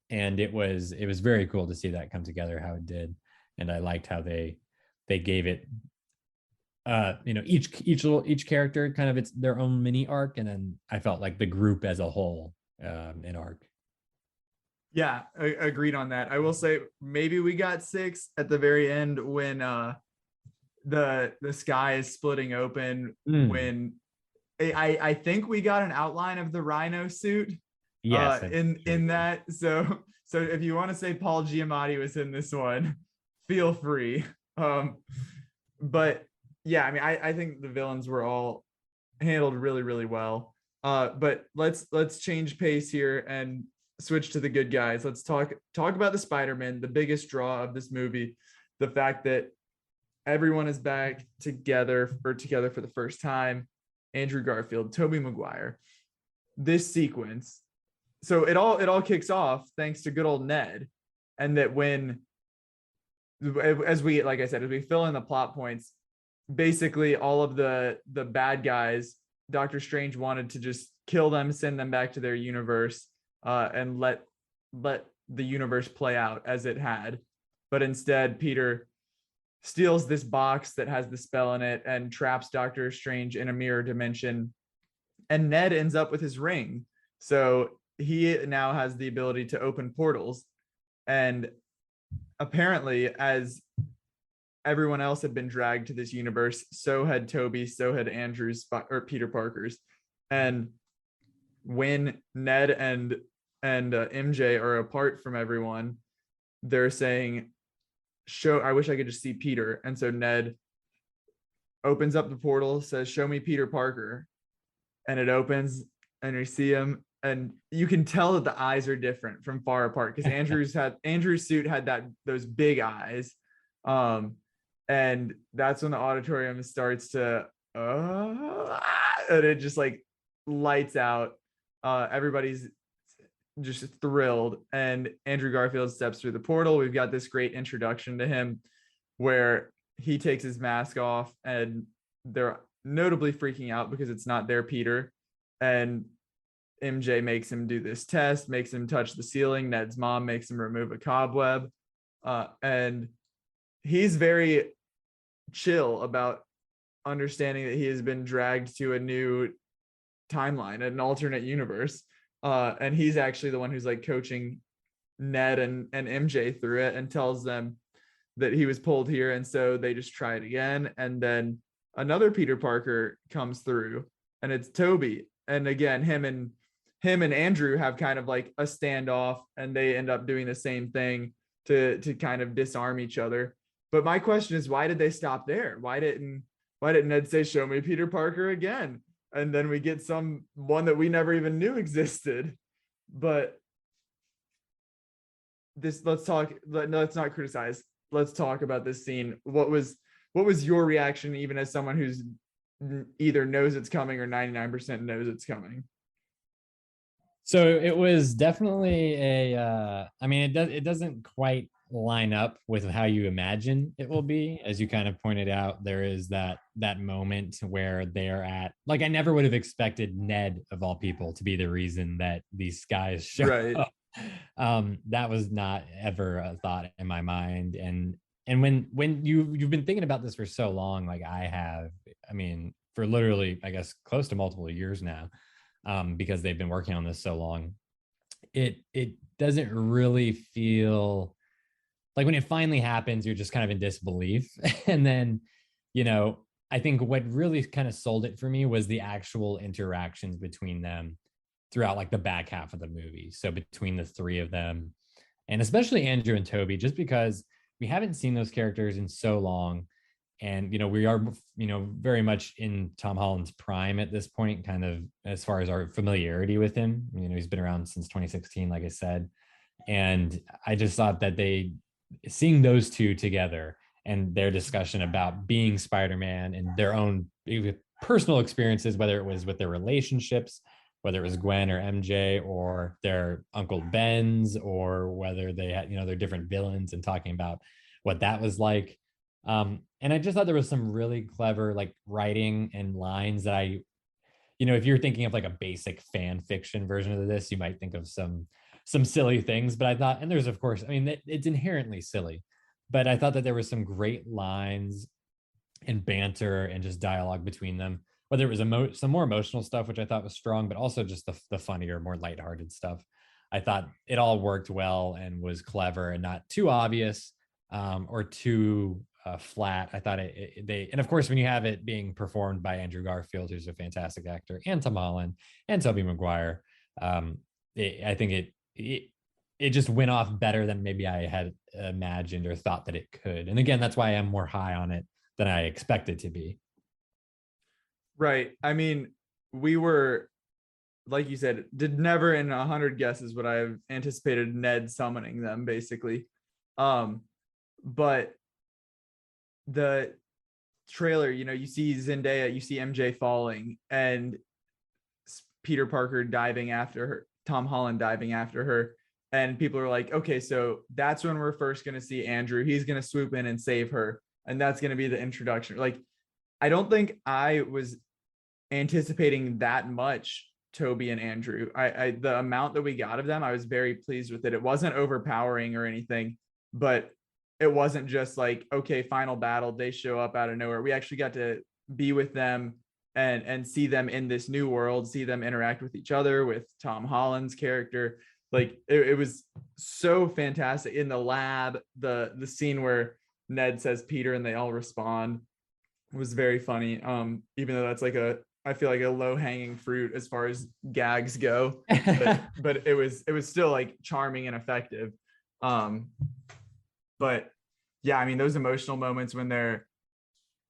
And it was very cool to see that come together how it did. And I liked how they gave it you know, each character kind of it's their own mini arc, and then I felt like the group as a whole an arc. Yeah, agreed on that. I will say maybe we got 6 at the very end when the sky is splitting open. When I think we got an outline of the Rhino suit. Yes, in that. So if you want to say Paul Giamatti was in this one, feel free. But yeah, I mean, I think the villains were all handled really, really well. But let's change pace here and switch to the good guys. Let's talk about the Spider-Man, the biggest draw of this movie, the fact that everyone is back together for the first time. Andrew Garfield, Tobey Maguire. This sequence. So it all kicks off thanks to good old Ned. And that when, as we fill in the plot points, basically all of the bad guys, Doctor Strange wanted to just kill them, send them back to their universe, and let the universe play out as it had. But instead, Peter steals this box that has the spell in it and traps Doctor Strange in a mirror dimension. And Ned ends up with his ring. So he now has the ability to open portals. And apparently, as everyone else had been dragged to this universe, so had Toby, so had Peter Parker's. And when Ned and MJ are apart from everyone, they're saying, I wish I could just see Peter. And so Ned opens up the portal, says, show me Peter Parker. And it opens and you see him. And you can tell that the eyes are different from far apart because Andrew's suit had those big eyes. And that's when the auditorium starts to and it just like lights out. Everybody's just thrilled, and Andrew Garfield steps through the portal. We've got this great introduction to him where he takes his mask off and they're notably freaking out because it's not their Peter. And MJ makes him do this test, makes him touch the ceiling. Ned's mom makes him remove a cobweb. And he's very chill about understanding that he has been dragged to a new timeline, an alternate universe. And he's actually the one who's like coaching Ned and MJ through it and tells them that he was pulled here. And so they just try it again. And then another Peter Parker comes through and it's Toby. And again, him and Andrew have kind of like a standoff, and they end up doing the same thing to kind of disarm each other. But my question is, why did they stop there? Why didn't Ned say, show me Peter Parker again? And then we get one that we never even knew existed. But let's not criticize. Let's talk about this scene. What was your reaction, even as someone who's either knows it's coming or 99% knows it's coming? So it was definitely it doesn't quite line up with how you imagine it will be. As you kind of pointed out, there is that moment where they're at, like, I never would have expected Ned of all people to be the reason that these guys show up. That was not ever a thought in my mind. And when you've been thinking about this for so long, like I have, I mean, for literally, I guess, close to multiple years now, because they've been working on this so long, it doesn't really feel like, when it finally happens, you're just kind of in disbelief. And then, you know, I think what really kind of sold it for me was the actual interactions between them. throughout like the back half of the movie. So between the three of them, and especially Andrew and Toby, just because we haven't seen those characters in so long. And, we are, very much in Tom Holland's prime at this point, kind of as far as our familiarity with him. He's been around since 2016, like I said. And I just thought that seeing those two together and their discussion about being Spider-Man and their own personal experiences, whether it was with their relationships, whether it was Gwen or MJ or their Uncle Ben's, or whether they had, their different villains, and talking about what that was like. And I just thought there was some really clever like writing and lines that if you're thinking of like a basic fan fiction version of this, you might think of some silly things, but I thought, and there's of course, it's inherently silly, but I thought that there was some great lines and banter and just dialogue between them, whether it was some more emotional stuff, which I thought was strong, but also just the funnier, more lighthearted stuff. I thought it all worked well and was clever and not too obvious or too flat. I thought and of course, when you have it being performed by Andrew Garfield, who's a fantastic actor, and Tom Holland and Tobey Maguire, I think it just went off better than maybe I had imagined or thought that it could. And again, that's why I'm more high on it than I expected to be. Right. We were, like you said, did never in 100 guesses would I have anticipated Ned summoning them, basically. But the trailer, you see Zendaya, you see MJ falling, and Peter Parker diving after her, Tom Holland diving after her, and people are like, okay, so that's when we're first going to see Andrew. He's going to swoop in and save her, and that's going to be the introduction. Like, I don't think I was anticipating that much Toby and Andrew. The amount that we got of them, I was very pleased with it. It wasn't overpowering or anything, but it wasn't just like, okay, final battle, they show up out of nowhere. We actually got to be with them and see them in this new world, see them interact with each other, with Tom Holland's character. Like it was so fantastic. In the lab, the scene where Ned says Peter and they all respond was very funny. Even though that's like I feel like a low hanging fruit as far as gags go, but it was still like charming and effective. But yeah, those emotional moments when they're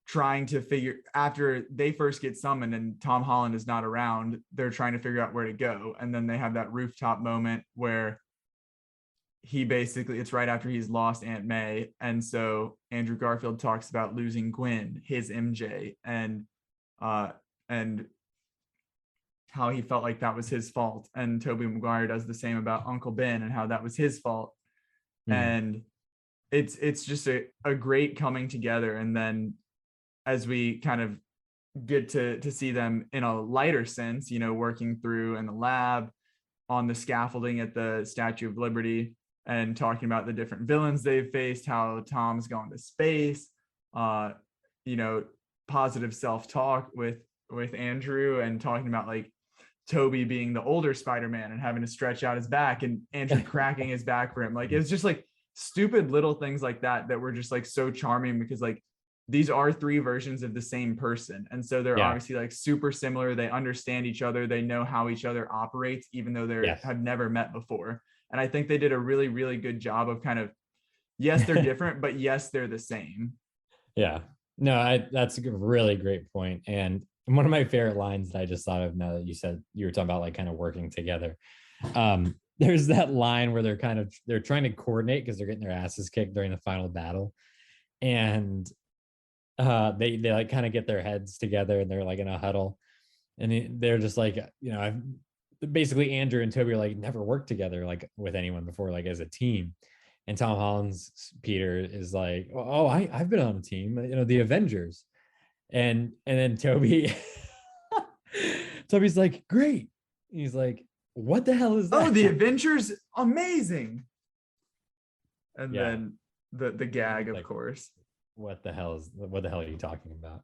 trying to figure, after they first get summoned and Tom Holland is not around, they're trying to figure out where to go. And then they have that rooftop moment where it's right after he's lost Aunt May. And so Andrew Garfield talks about losing Gwen, his MJ, and how he felt like that was his fault. And Tobey Maguire does the same about Uncle Ben and how that was his fault. And it's just a great coming together. And then as we kind of get to see them in a lighter sense, working through in the lab, on the scaffolding at the Statue of Liberty, and talking about the different villains they've faced, how Tom's gone to space, positive self-talk with Andrew, and talking about like Toby being the older Spider-Man and having to stretch out his back, and Andrew cracking his back for him. Like, it was just like stupid little things like that were just like so charming, because like these are three versions of the same person. And so they're obviously like super similar. They understand each other. They know how each other operates, even though they have never met before. And I think they did a really, really good job of kind of, yes, they're different, but yes, they're the same. Yeah, no, that's a really great point. And one of my favorite lines that I just thought of now that you were talking about like kind of working together. There's that line where they're trying to coordinate because they're getting their asses kicked during the final battle. And they like kind of get their heads together and they're like in a huddle, and they're just like, basically Andrew and Toby are like never worked together like with anyone before, like as a team. And Tom Holland's Peter is like, oh, I've been on a team, the Avengers. And then Toby's like, great. He's like, what the hell is that? Oh, the Avengers, amazing. And then the gag, of course. What the hell are you talking about?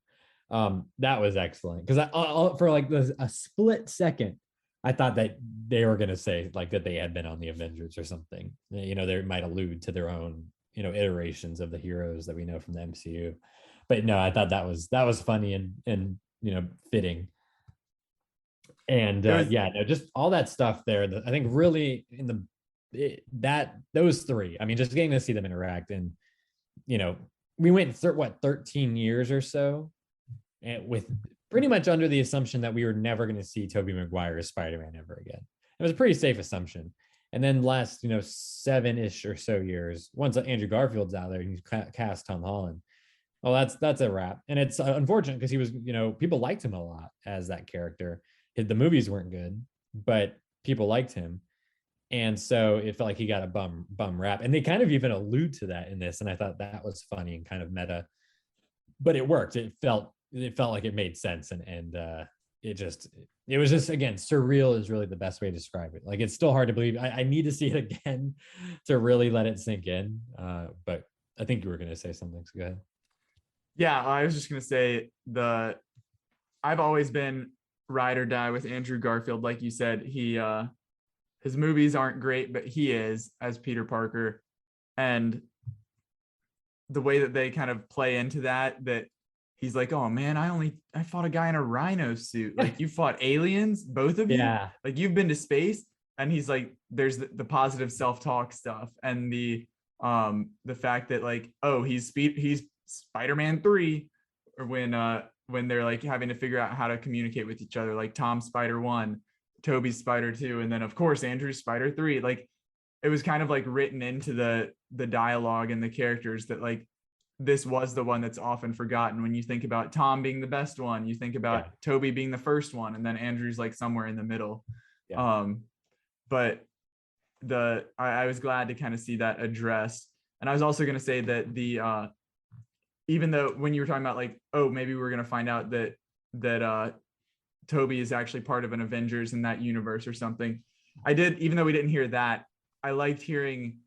That was excellent, because I for like a split second I thought that they were going to say like that they had been on the Avengers or something. They might allude to their own iterations of the heroes that we know from the MCU. But no, I thought that was funny and fitting. And yeah, no, just all that stuff there. I think really those three. I mean, just getting to see them interact, and we went 13 years or so, and with pretty much under the assumption that we were never going to see Tobey Maguire as Spider-Man ever again. It was a pretty safe assumption. And then last 7-ish or so years, once Andrew Garfield's out there and you cast Tom Holland, well, that's a wrap. And it's unfortunate because he was, people liked him a lot as that character. The movies weren't good, but people liked him. And so it felt like he got a bum rap. And they kind of even allude to that in this. And I thought that was funny and kind of meta, but it worked. It felt like it made sense. And it was just, again, surreal is really the best way to describe it. Like, it's still hard to believe. I need to see it again to really let it sink in. But I think you were going to say something, so go ahead. Yeah, I was just going to say I've always been ride or die with Andrew Garfield. Like you said, his movies aren't great, but he is as Peter Parker. And the way that they kind of play into that he's like, oh man, I fought a guy in a rhino suit. Like, you fought aliens, both of you. Yeah. Like, you've been to space. And he's like, there's the positive self-talk stuff. And the fact that, like, oh, he's Spider-Man 3, or when they're like having to figure out how to communicate with each other, like Tom Spider 1, Toby's Spider 2, and then of course Andrew's Spider 3. Like, it was kind of like written into the dialogue and the characters that, like, this was the one that's often forgotten. When you think about Tom being the best one, you think about Toby being the first one, and then Andrew's like somewhere in the middle. But I was glad to kind of see that addressed. And I was also going to say that even though when you were talking about, like, oh, maybe we're going to find out that Toby is actually part of an Avengers in that universe or something, even though we didn't hear that, I liked hearing,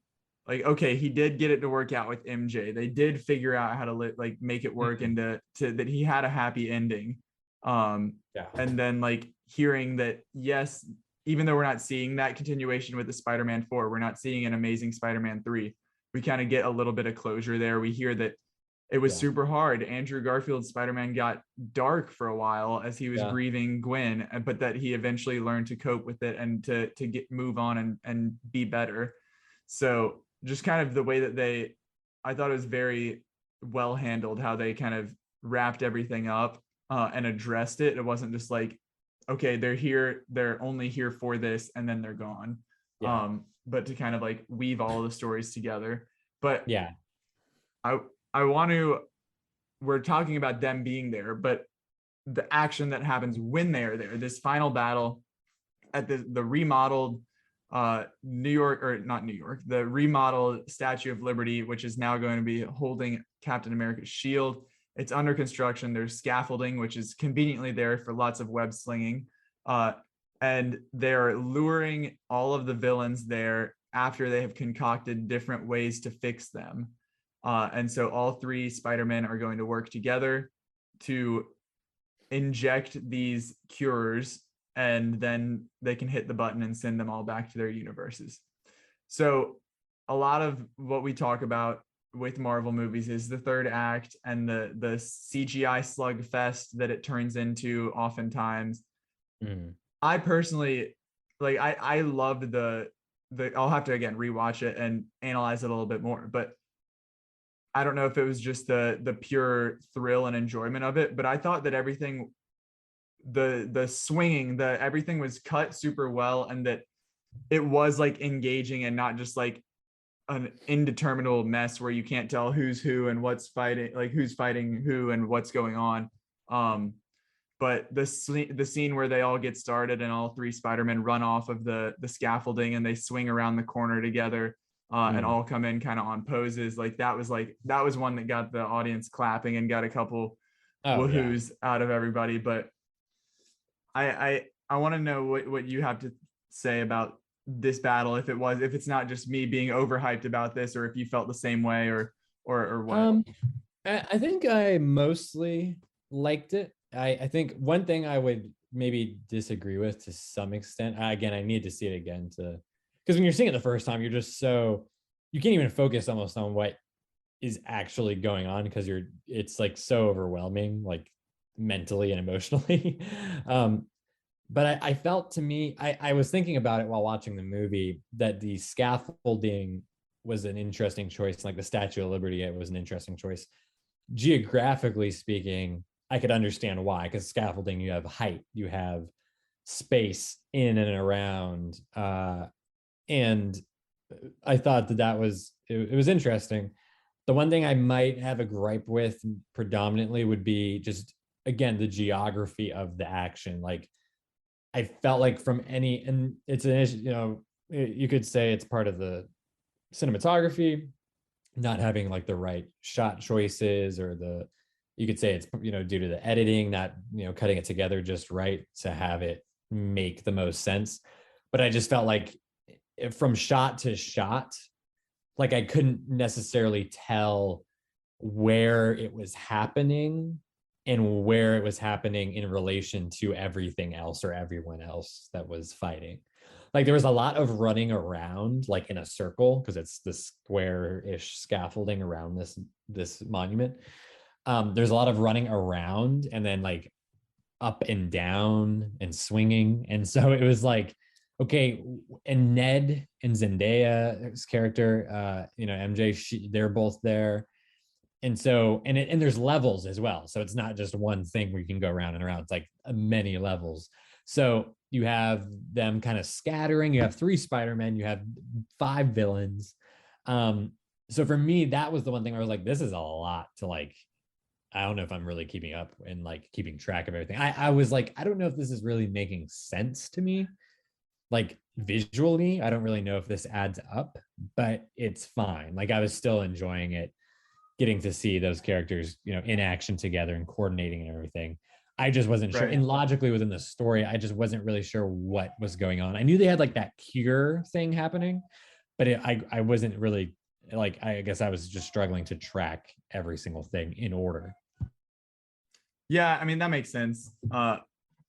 like, okay, he did get it to work out with MJ. They did figure out how to make it work, and to that he had a happy ending. And then, like, hearing that, yes, even though we're not seeing that continuation with the Spider-Man 4, we're not seeing an Amazing Spider-Man 3. We kind of get a little bit of closure there. We hear that it was super hard. Andrew Garfield's Spider-Man got dark for a while as he was grieving Gwen, but that he eventually learned to cope with it and to move on and be better. So just kind of the way that I thought it was very well handled, how they kind of wrapped everything up and addressed it. It wasn't just like, okay, they're only here for this, and then they're gone. But to kind of like weave all the stories together. But we're talking about them being there, but the action that happens when they are there, this final battle at the remodeled the remodeled Statue of Liberty, which is now going to be holding Captain America's shield. It's under construction. There's scaffolding, which is conveniently there for lots of web slinging. And they're luring all of the villains there after they have concocted different ways to fix them. And so all three Spider-Men are going to work together to inject these cures, and then they can hit the button and send them all back to their universes. So a lot of what we talk about with Marvel movies is the third act and the CGI slugfest that it turns into oftentimes. I personally, like, I loved the I'll have to again rewatch it and analyze it a little bit more, but I don't know if it was just the pure thrill and enjoyment of it, but I thought that everything, the swinging, everything was cut super well, and that it was like engaging and not just like an indeterminable mess where you can't tell who's who and what's fighting, like who's fighting who and what's going on. But the scene where they all get started and all three Spider-Men run off of the scaffolding and they swing around the corner together and all come in kind of on poses, like that was one that got the audience clapping and got a couple woohoos out of everybody. But I want to know what you have to say about this battle, if it's not just me being overhyped about this, or if you felt the same way, or what. I think I mostly liked it. I think one thing I would maybe disagree with to some extent, again, I need to see it again because when you're seeing it the first time, you're just you can't even focus almost on what is actually going on, because it's like so overwhelming, like mentally and emotionally. But I felt, to me, I was thinking about it while watching the movie, that the scaffolding was an interesting choice. Like the Statue of Liberty, it was an interesting choice. Geographically speaking, I could understand why, because scaffolding, you have height, you have space in and around. And I thought that was, it was interesting. The one thing I might have a gripe with predominantly would be just, again, the geography of the action. Like, I felt like from any, and it's an issue, you could say it's part of the cinematography, not having like the right shot choices, or you could say it's, due to the editing, not, cutting it together just right to have it make the most sense. But I just felt like from shot to shot, like I couldn't necessarily tell where it was happening and where it was happening in relation to everything else or everyone else that was fighting. Like there was a lot of running around, like in a circle, because it's the square-ish scaffolding around this monument. There's a lot of running around and then like up and down and swinging. And so it was like, okay, and Ned and Zendaya's character, MJ, they're both there. And so, and there's levels as well. So it's not just one thing where you can go around and around. It's like many levels. So you have them kind of scattering. You have 3 Spider-Men. You have 5 villains. So for me, that was the one thing where I was like, this is a lot to like, I don't know if I'm really keeping up and like keeping track of everything. I was like, I don't know if this is really making sense to me. Like visually, I don't really know if this adds up, but it's fine. Like I was still enjoying it, getting to see those characters, in action together and coordinating and everything. I just wasn't sure. And logically within the story, I just wasn't really sure what was going on. I knew they had like that cure thing happening, but I wasn't really like, I guess I was just struggling to track every single thing in order. Yeah, I mean, that makes sense.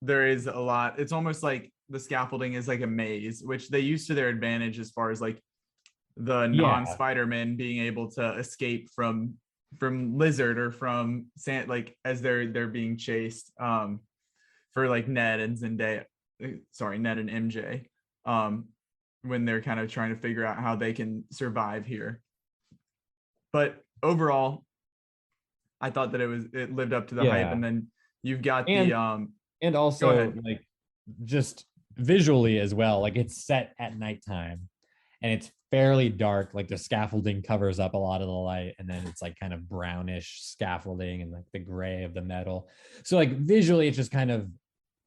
There is a lot. It's almost like the scaffolding is like a maze, which they use to their advantage as far as like the non-Spider-Man being able to escape from Lizard or from like as they're being chased, for like Ned and Zendaya, Ned and MJ, when they're kind of trying to figure out how they can survive here. But overall, I thought that it lived up to the hype. And then you've got and also like just visually as well, like it's set at nighttime and it's fairly dark, like the scaffolding covers up a lot of the light, and then it's like kind of brownish scaffolding and like the gray of the metal. So like visually it's just kind of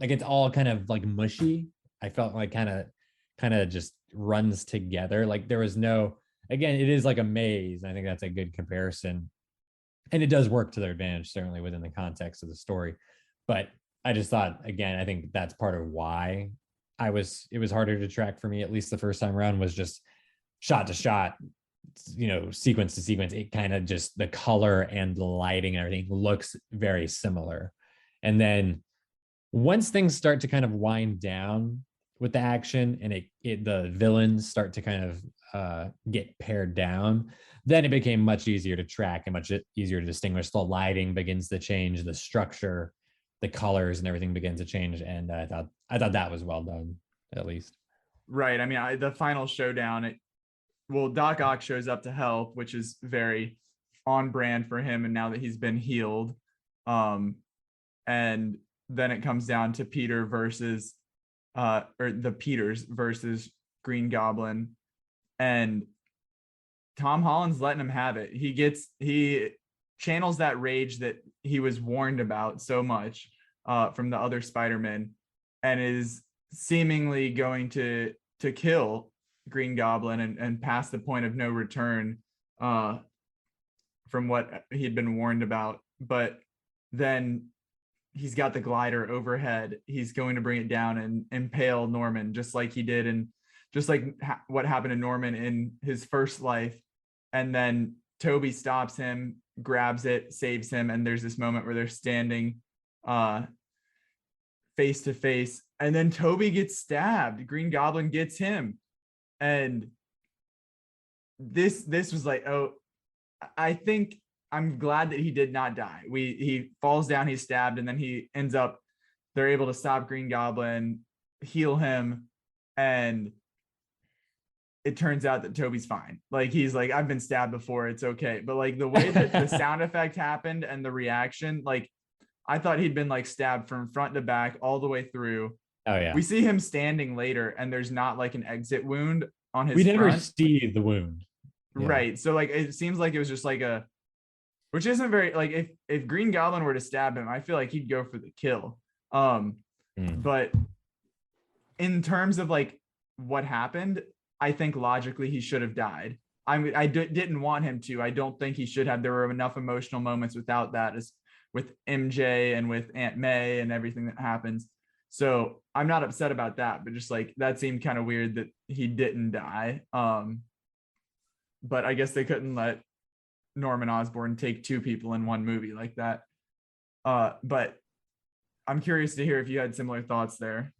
like, it's all kind of like mushy. I felt like kind of just runs together. Like there was no, again, it is like a maze. I think that's a good comparison, and it does work to their advantage, certainly within the context of the story. But I just thought, again, I think that's part of why it was harder to track for me, at least the first time around, was just shot to shot, sequence to sequence. It kind of just, the color and the lighting and everything looks very similar. And then once things start to kind of wind down with the action and the villains start to kind of get pared down, then it became much easier to track and much easier to distinguish. The lighting begins to change, the structure, the colors and everything begins to change. And I thought that was well done, at least. Right. I mean, the final showdown, Doc Ock shows up to help, which is very on brand for him. And now that he's been healed, and then it comes down to Peter versus, or the Peters versus Green Goblin, and Tom Holland's letting him have it. He channels that rage that he was warned about so much from the other Spider-Man, and is seemingly going to kill Green Goblin and past the point of no return, from what he'd been warned about. But then he's got the glider overhead. He's going to bring it down and impale Norman, just like he did, and just like what happened to Norman in his first life. And then Toby stops him, grabs it, saves him, and there's this moment where they're standing face to face, and then Toby gets stabbed. Green Goblin gets him. And this was like, oh, I think I'm glad that he did not die. He falls down, he's stabbed, and then he ends up they're able to stop Green Goblin, heal him, and it turns out that Toby's fine. Like, he's like, I've been stabbed before, it's okay. But like the way that the sound effect happened and the reaction, like I thought he'd been like stabbed from front to back all the way through. Oh yeah. We see him standing later and there's not like an exit wound on his We never front. see the wound. Yeah. Right. So like it seems like it was just like a, which isn't very, like if Green Goblin were to stab him, I feel like he'd go for the kill. But in terms of like what happened, I think logically he should have died. Didn't want him to. I don't think he should have. There were enough emotional moments without that, as with MJ and with Aunt May and everything that happens. So I'm not upset about that, but just like that seemed kind of weird that he didn't die. But I guess they couldn't let Norman Osborn take two people in one movie like that. But I'm curious to hear if you had similar thoughts there.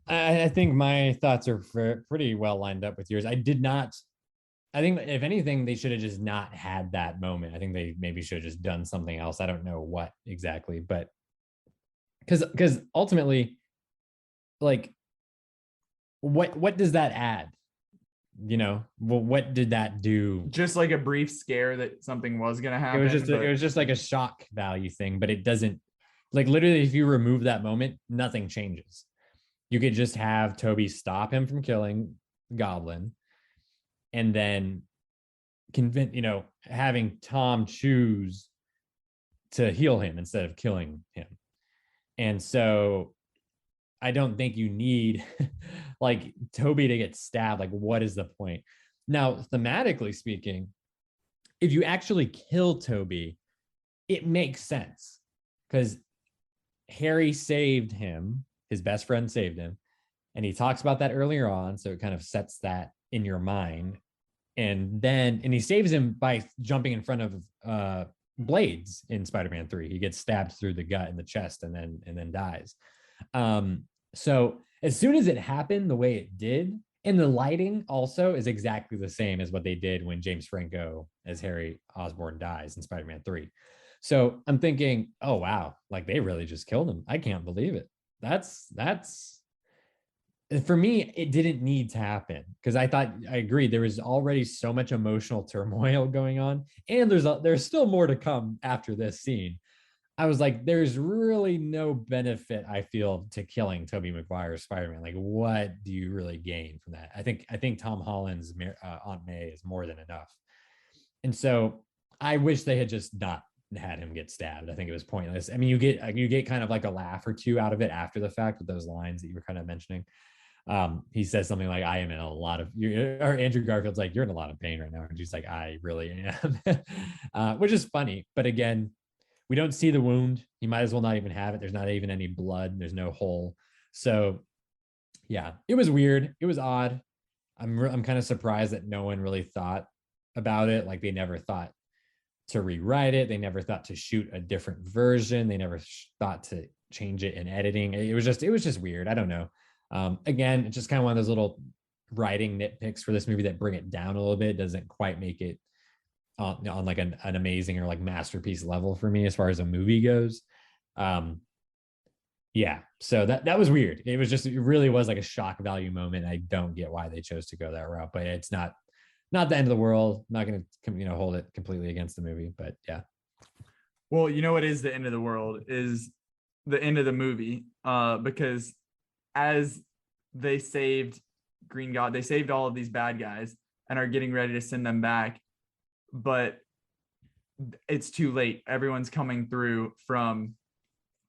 I think my thoughts are pretty well lined up with yours. I think if anything, they should have just not had that moment. I think they maybe should have just done something else. I don't know what exactly, but because ultimately, like, what does that add? You know, well, what did that do? Just like a brief scare that something was going to happen. It was just like a shock value thing, but it doesn't, like, literally, if you remove that moment, nothing changes. You could just have Toby stop him from killing Goblin, and then having Tom choose to heal him instead of killing him. And so I don't think you need like Toby to get stabbed. Like, what is the point? Now, thematically speaking, if you actually kill Toby, it makes sense because Harry saved him. His best friend saved him. And he talks about that earlier on. So it kind of sets that in your mind. And he saves him by jumping in front of Blades in Spider-Man 3. He gets stabbed through the gut and the chest and then dies. So as soon as it happened the way it did, and the lighting also is exactly the same as what they did when James Franco as Harry Osborn dies in Spider-Man 3. So I'm thinking, oh, wow, like they really just killed him. I can't believe it. That's for me, it didn't need to happen because I agree. There was already so much emotional turmoil going on, and there's still more to come after this scene. I was like, there's really no benefit, I feel, to killing Tobey Maguire's Spider-Man. Like, what do you really gain from that? I think Tom Holland's Aunt May is more than enough. And so I wish they had just not had him get stabbed. I think it was pointless. I mean, you get kind of like a laugh or two out of it after the fact with those lines that you were kind of mentioning. He says something like, I am in a lot of, or Andrew Garfield's like, you're in a lot of pain right now. And she's like, I really am, which is funny. But again, we don't see the wound. He might as well not even have it. There's not even any blood. There's no hole. So yeah, it was weird. It was odd. I'm kind of surprised that no one really thought about it. Like they never thought to rewrite it. They never thought to shoot a different version. They never thought to change it in editing. It was just weird. I don't know. Again, it's just kind of one of those little writing nitpicks for this movie that bring it down a little bit. It doesn't quite make it on like an amazing or like masterpiece level for me as far as a movie goes. Yeah, so that was weird. It really was like a shock value moment. I don't get why they chose to go that route, but it's not the end of the world. I'm not going to hold it completely against the movie, but yeah. Well, you know what is the end of the world is the end of the movie, because as they saved they saved all of these bad guys and are getting ready to send them back, but it's too late. Everyone's coming through from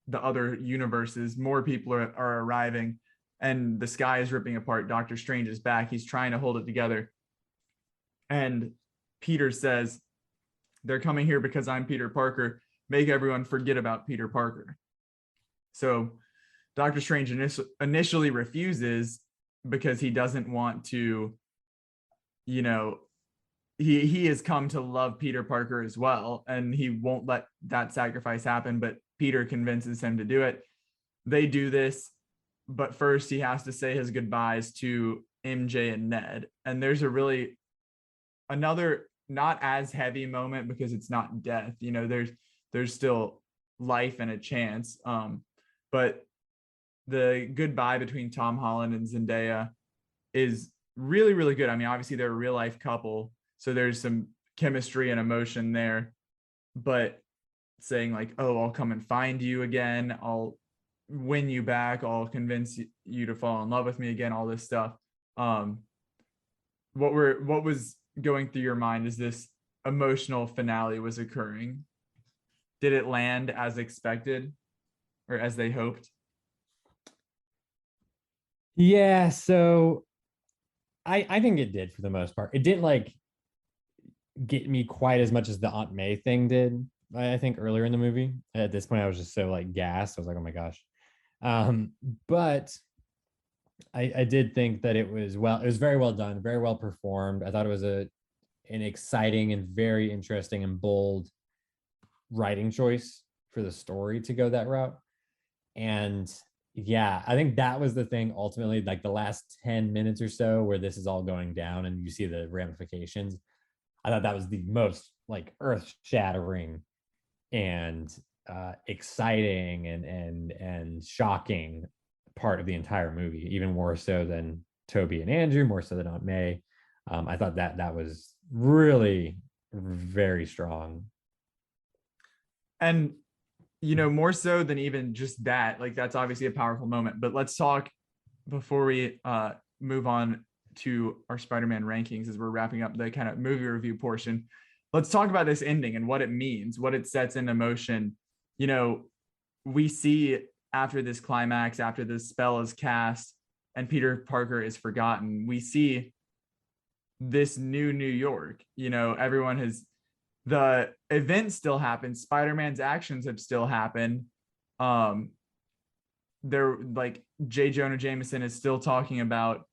the other universes. More people are arriving and the sky is ripping apart. Doctor Strange is back. He's trying to hold it together. And Peter says, they're coming here because I'm Peter Parker. Make everyone forget about Peter Parker. So Doctor Strange initially refuses because he doesn't want to, he has come to love Peter Parker as well, and he won't let that sacrifice happen, but Peter convinces him to do it. They do this, but first he has to say his goodbyes to MJ and Ned. And there's another not as heavy moment because it's not death. There's still life and a chance. But the goodbye between Tom Holland and Zendaya is really, really good. I mean, obviously they're a real life couple, so there's some chemistry and emotion there, but saying like, oh, I'll come and find you again, I'll win you back, I'll convince you to fall in love with me again, all this stuff. What was going through your mind as this emotional finale was occurring? Did it land as expected or as they hoped? Yeah, so I think it did for the most part. It didn't like get me quite as much as the Aunt May thing did, I think, earlier in the movie. At this point, I was just so like gassed. I was like, oh my gosh. But I did think that it was very well done, very well performed. I thought it was an exciting and very interesting and bold writing choice for the story to go that route. And yeah, I think that was the thing ultimately, like the last 10 minutes or so where this is all going down and you see the ramifications. I thought that was the most like earth-shattering and exciting and shocking part of the entire movie, even more so than Toby and Andrew, more so than Aunt May. I thought that was really very strong. And more so than even just that, like that's obviously a powerful moment. But let's talk before we move on to our Spider-Man rankings as we're wrapping up the kind of movie review portion. Let's talk about this ending and what it means, what it sets into motion. We see after this climax, after this spell is cast and Peter Parker is forgotten, we see this new New York. Everyone has, the event still happens. Spider-Man's actions have still happened. They're like J. Jonah Jameson is still talking about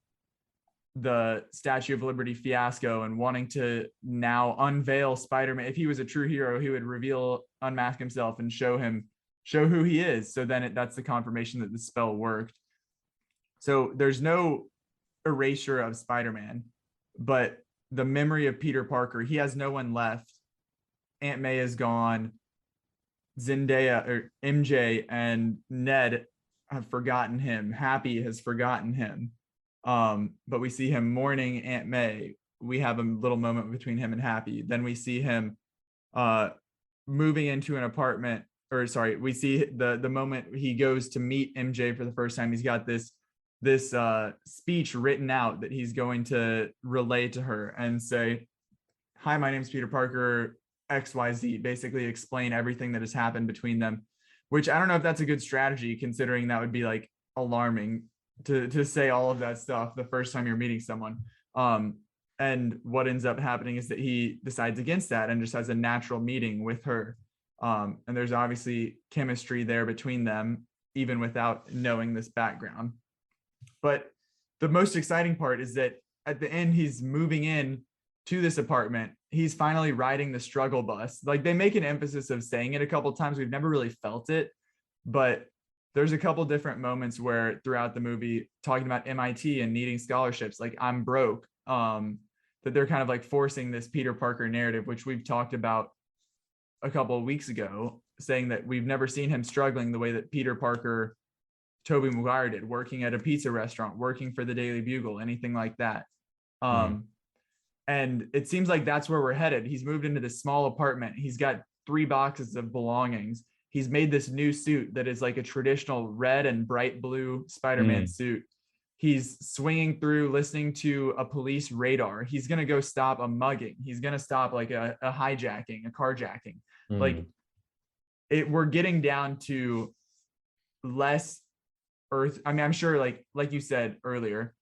the Statue of Liberty fiasco and wanting to now unveil Spider-Man. If he was a true hero, he would unmask himself and show who he is. So then that's the confirmation that the spell worked. So there's no erasure of Spider-Man, but the memory of Peter Parker, he has no one left. Aunt May is gone. Zendaya or MJ and Ned have forgotten him. Happy has forgotten him. But we see him mourning Aunt May. We have a little moment between him and Happy. Then we see him moving into an apartment, we see the moment he goes to meet MJ for the first time. He's got this speech written out that he's going to relay to her and say, hi, my name's Peter Parker, XYZ, basically explain everything that has happened between them, which I don't know if that's a good strategy, considering that would be like alarming to say all of that stuff the first time you're meeting someone. And what ends up happening is that he decides against that and just has a natural meeting with her. And there's obviously chemistry there between them, even without knowing this background. But the most exciting part is that at the end, he's moving in to this apartment. He's finally riding the struggle bus. Like, they make an emphasis of saying it a couple of times. We've never really felt it, but there's a couple different moments where throughout the movie, talking about MIT and needing scholarships, like I'm broke, that they're kind of like forcing this Peter Parker narrative, which we've talked about a couple of weeks ago, saying that we've never seen him struggling the way that Peter Parker, Tobey Maguire did, working at a pizza restaurant, working for the Daily Bugle, anything like that. And it seems like that's where we're headed. He's moved into this small apartment. He's got 3 boxes of belongings. He's made this new suit that is like a traditional red and bright blue Spider-Man suit. He's swinging through, listening to a police radar. He's going to go stop a mugging. He's going to stop like a hijacking, a carjacking. Like we're getting down to less earth. I mean, I'm sure like you said earlier,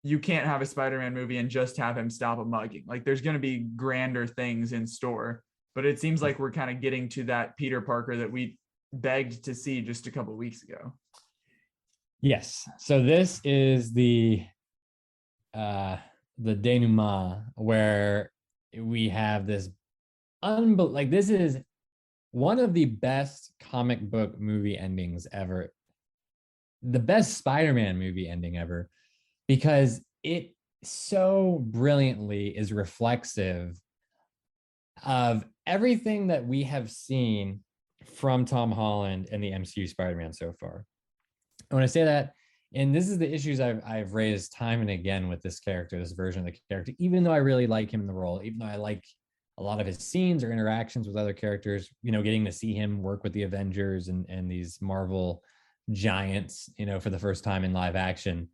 you can't have a Spider-Man movie and just have him stop a mugging. Like there's going to be grander things in store, but it seems like we're kind of getting to that Peter Parker that we begged to see just a couple of weeks ago. Yes. So this is the denouement where we have this this is one of the best comic book movie endings ever. The best Spider-Man movie ending ever, because it so brilliantly is reflexive of everything that we have seen from Tom Holland and the MCU Spider-Man so far. And when I say that, and this is the issues I've raised time and again with this character, this version of the character, even though I really like him in the role, even though I like a lot of his scenes or interactions with other characters, getting to see him work with the Avengers and these Marvel giants, for the first time in live action,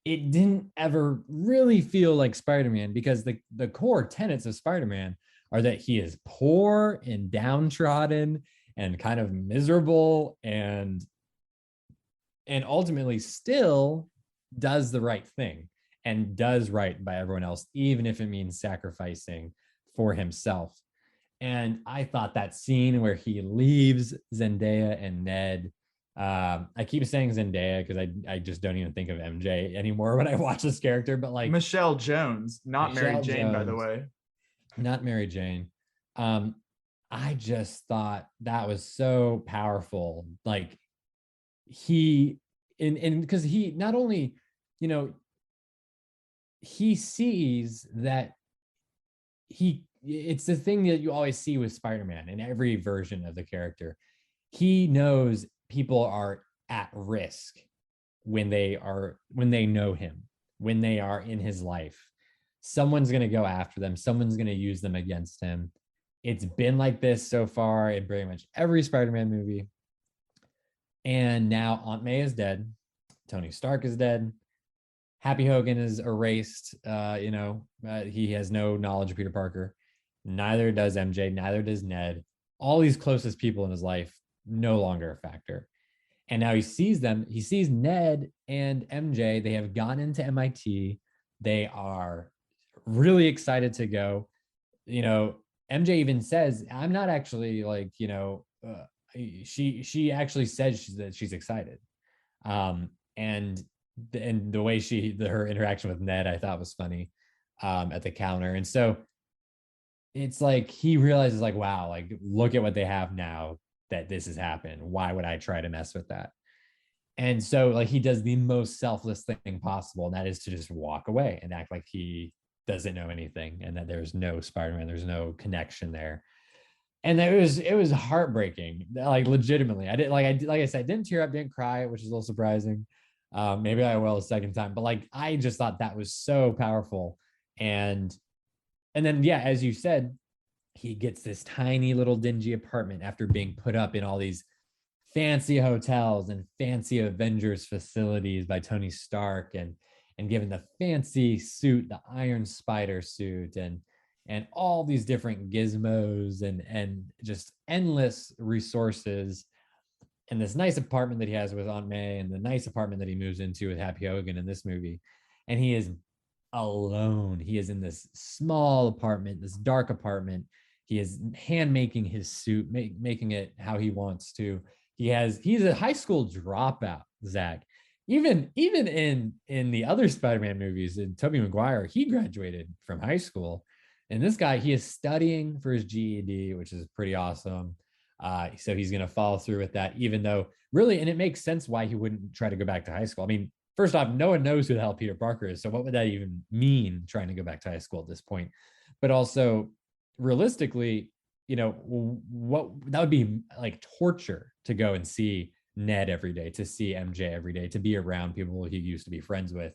it didn't ever really feel like Spider-Man, because the core tenets of Spider-Man are that he is poor and downtrodden and kind of miserable and ultimately still does the right thing and does right by everyone else, even if it means sacrificing for himself. And I thought that scene where he leaves Zendaya and Ned, I keep saying Zendaya because I just don't even think of MJ anymore when I watch this character, but like Michelle Jones, not Mary Michelle Jane, by the Jones. way. Not Mary Jane. I just thought that was so powerful. Like he, and because he not only, he sees that it's the thing that you always see with Spider-Man in every version of the character. He knows people are at risk when they know him, when they are in his life. Someone's going to go after them. Someone's going to use them against him. It's been like this so far in pretty much every Spider-Man movie. And now Aunt May is dead. Tony Stark is dead. Happy Hogan is erased. He has no knowledge of Peter Parker. Neither does MJ. Neither does Ned. All these closest people in his life, no longer a factor. And now he sees them. He sees Ned and MJ. They have gone into MIT. They are really excited to go. MJ even says, I'm not actually like, she actually says that she's excited. And the way her interaction with Ned, I thought was funny, at the counter. And so it's like, he realizes like, wow, like, look at what they have now that this has happened. Why would I try to mess with that? And so like, he does the most selfless thing possible. And that is to just walk away and act like he doesn't know anything and that there's no Spider-Man, there's no connection there. And it was heartbreaking, like legitimately. Like I said, I didn't tear up, didn't cry, which is a little surprising. Maybe I will a second time, but like, I just thought that was so powerful. And then, yeah, as you said, he gets this tiny little dingy apartment after being put up in all these fancy hotels and fancy Avengers facilities by Tony Stark, and given the fancy suit, the Iron Spider suit, and all these different gizmos and just endless resources, and this nice apartment that he has with Aunt May, and the nice apartment that he moves into with Happy Hogan in this movie. And he is alone. He is in this small apartment, this dark apartment. He is hand making his suit, making it how he wants to. He's a high school dropout, Zach. Even in the other Spider-Man movies, in Tobey Maguire, he graduated from high school. And this guy, he is studying for his GED, which is pretty awesome. So he's going to follow through with that, even though really, and it makes sense why he wouldn't try to go back to high school. I mean, first off, no one knows who the hell Peter Parker is. So what would that even mean, trying to go back to high school at this point? But also, realistically, what that would be like torture to go and see Ned every day, to see MJ every day, to be around people he used to be friends with.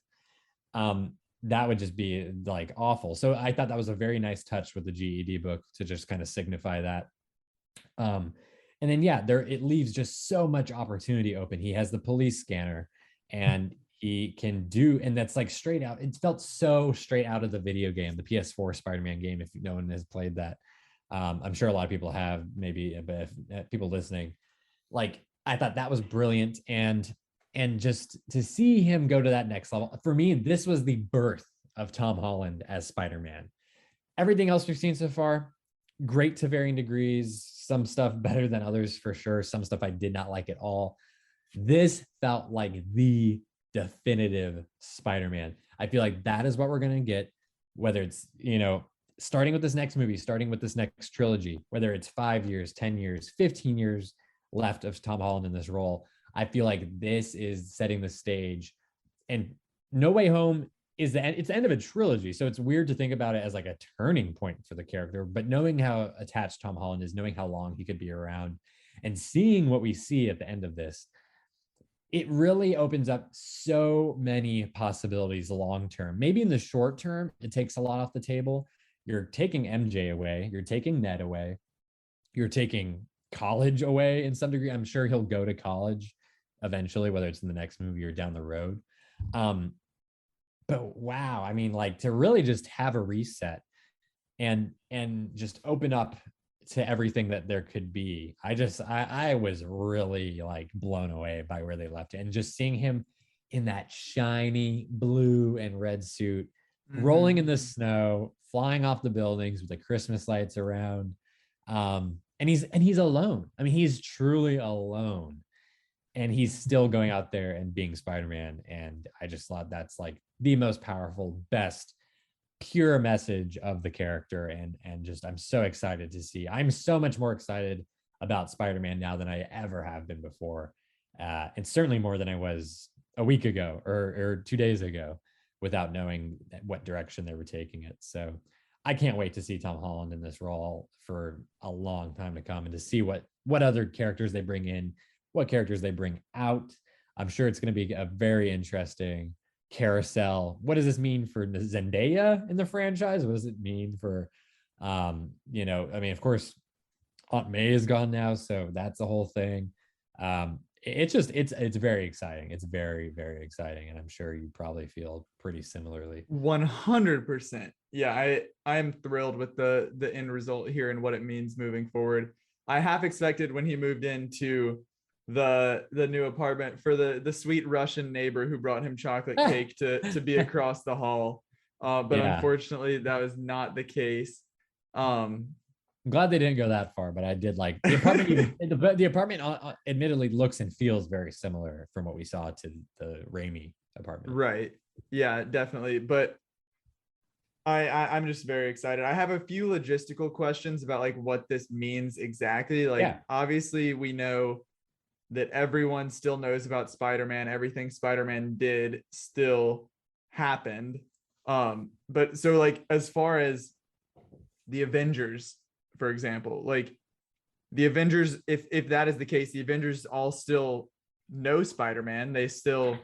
That would just be like awful. So I thought that was a very nice touch with the GED book to just kind of signify that. And then, yeah, it leaves just so much opportunity open. He has the police scanner, and he can do, and that's like straight out. It felt so straight out of the video game, the PS4 Spider-Man game. If no one has played that, I'm sure a lot of people have, maybe, but if people listening, like, I thought that was brilliant. And just to see him go to that next level, for me, this was the birth of Tom Holland as Spider-Man. Everything else we've seen so far, great to varying degrees. Some stuff better than others, for sure. Some stuff I did not like at all. This felt like the definitive Spider-Man. I feel like that is what we're going to get, whether it's, starting with this next movie, starting with this next trilogy, whether it's 5 years, 10 years, 15 years left of Tom Holland in this role. I feel like this is setting the stage. And No Way Home is it's the end of a trilogy. So it's weird to think about it as like a turning point for the character, but knowing how attached Tom Holland is, knowing how long he could be around, and seeing what we see at the end of this, it really opens up so many possibilities long term. Maybe in the short term, it takes a lot off the table. You're taking MJ away, you're taking Ned away, you're taking college away in some degree. I'm sure he'll go to college eventually, whether it's in the next movie or down the road. But wow, I mean, like, to really just have a reset and just open up to everything that there could be. I was really like blown away by where they left it, and just seeing him in that shiny blue and red suit, rolling in the snow, flying off the buildings with the Christmas lights around. And he's alone. I mean, he's truly alone, and he's still going out there and being Spider-Man. And I just thought that's like the most powerful, best, pure message of the character. And just, I'm so excited to see. I'm so much more excited about Spider-Man now than I ever have been before. And certainly more than I was a week ago or 2 days ago, without knowing what direction they were taking it. So I can't wait to see Tom Holland in this role for a long time to come, and to see what other characters they bring in, what characters they bring out. I'm sure it's going to be a very interesting carousel. What does this mean for Zendaya in the franchise? What does it mean for, I mean, of course, Aunt May is gone now, so that's the whole thing. It's very exciting. It's very, very exciting, and I'm sure you probably feel pretty similarly. 100%. Yeah, I'm thrilled with the end result here and what it means moving forward. I half expected when he moved into the new apartment for the sweet Russian neighbor who brought him chocolate cake to be across the hall, but unfortunately that was not the case. I'm glad they didn't go that far, but I did like the apartment. The apartment admittedly looks and feels very similar from what we saw to the Raimi apartment. Right. Yeah, definitely. But I'm just very excited. I have a few logistical questions about like what this means exactly. Like, obviously we know that everyone still knows about Spider-Man. Everything Spider-Man did still happened. But so like, as far as the Avengers, for example, like the Avengers, if that is the case, the Avengers all still know Spider-Man. They still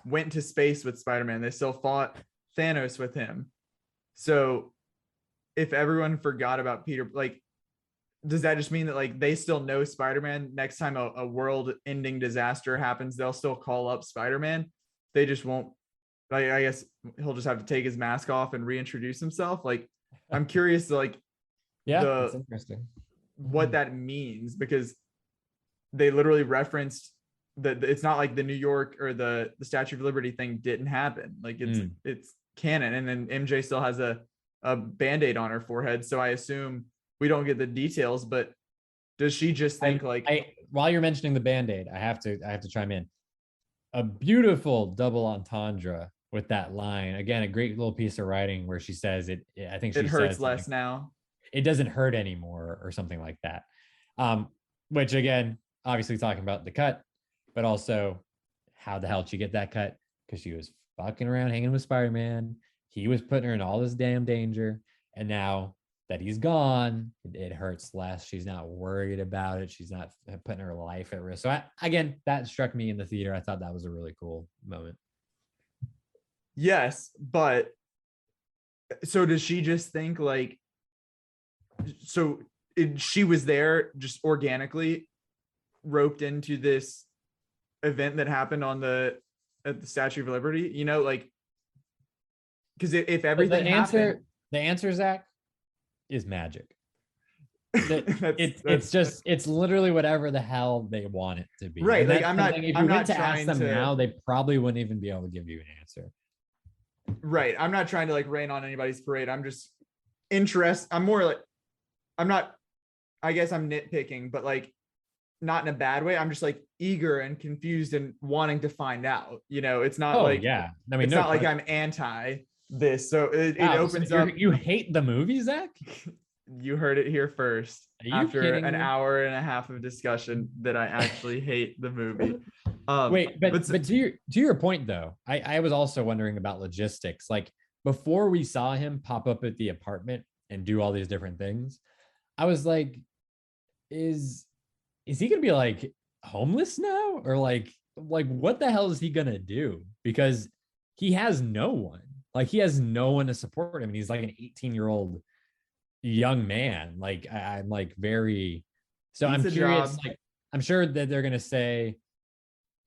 went to space with Spider-Man. They still fought Thanos with him. So if everyone forgot about Peter, like, does that just mean that like they still know Spider-Man? Next time a world-ending disaster happens, they'll still call up Spider-Man. They just won't. Like, I guess he'll just have to take his mask off and reintroduce himself. Like, I'm curious to like, that's interesting. What that means, because they literally referenced that it's not like the New York or the Statue of Liberty thing didn't happen. Like it's canon, and then MJ still has a Band-Aid on her forehead. So I assume we don't get the details, but does she just think while you're mentioning the Band-Aid, I have to chime in. A beautiful double entendre with that line. Again, a great little piece of writing where she says it hurts less now. It doesn't hurt anymore, or something like that. Which again, obviously talking about the cut, but also how the hell did she get that cut? Because she was fucking around hanging with Spider-Man. He was putting her in all this damn danger. And now that he's gone, it hurts less. She's not worried about it. She's not putting her life at risk. So again, that struck me in the theater. I thought that was a really cool moment. Yes, but so does she just think like, she was there just organically roped into this event that happened at the Statue of Liberty, you know, like, because if everything the answer, Zach, is magic. It's literally whatever the hell they want it to be. Right. Like, if you went to ask them now, they probably wouldn't even be able to give you an answer. Right. I'm not trying to like rain on anybody's parade. I'm just interested. I guess I'm nitpicking, but like not in a bad way. I'm just like eager and confused and wanting to find out, you know. It's not like like I'm anti this. So it opens up. You hate the movie, Zach? You heard it here first. After an hour and a half of discussion that I actually hate the movie. Wait, but but to your point though, I was also wondering about logistics. Like before we saw him pop up at the apartment and do all these different things, I was like, is he gonna be like homeless now? Or like what the hell is he gonna do? Because he has no one. Like he has no one to support him. And he's like an 18-year-old young man. Like I'm like very so Needs I'm a curious, job. like I'm sure that they're gonna say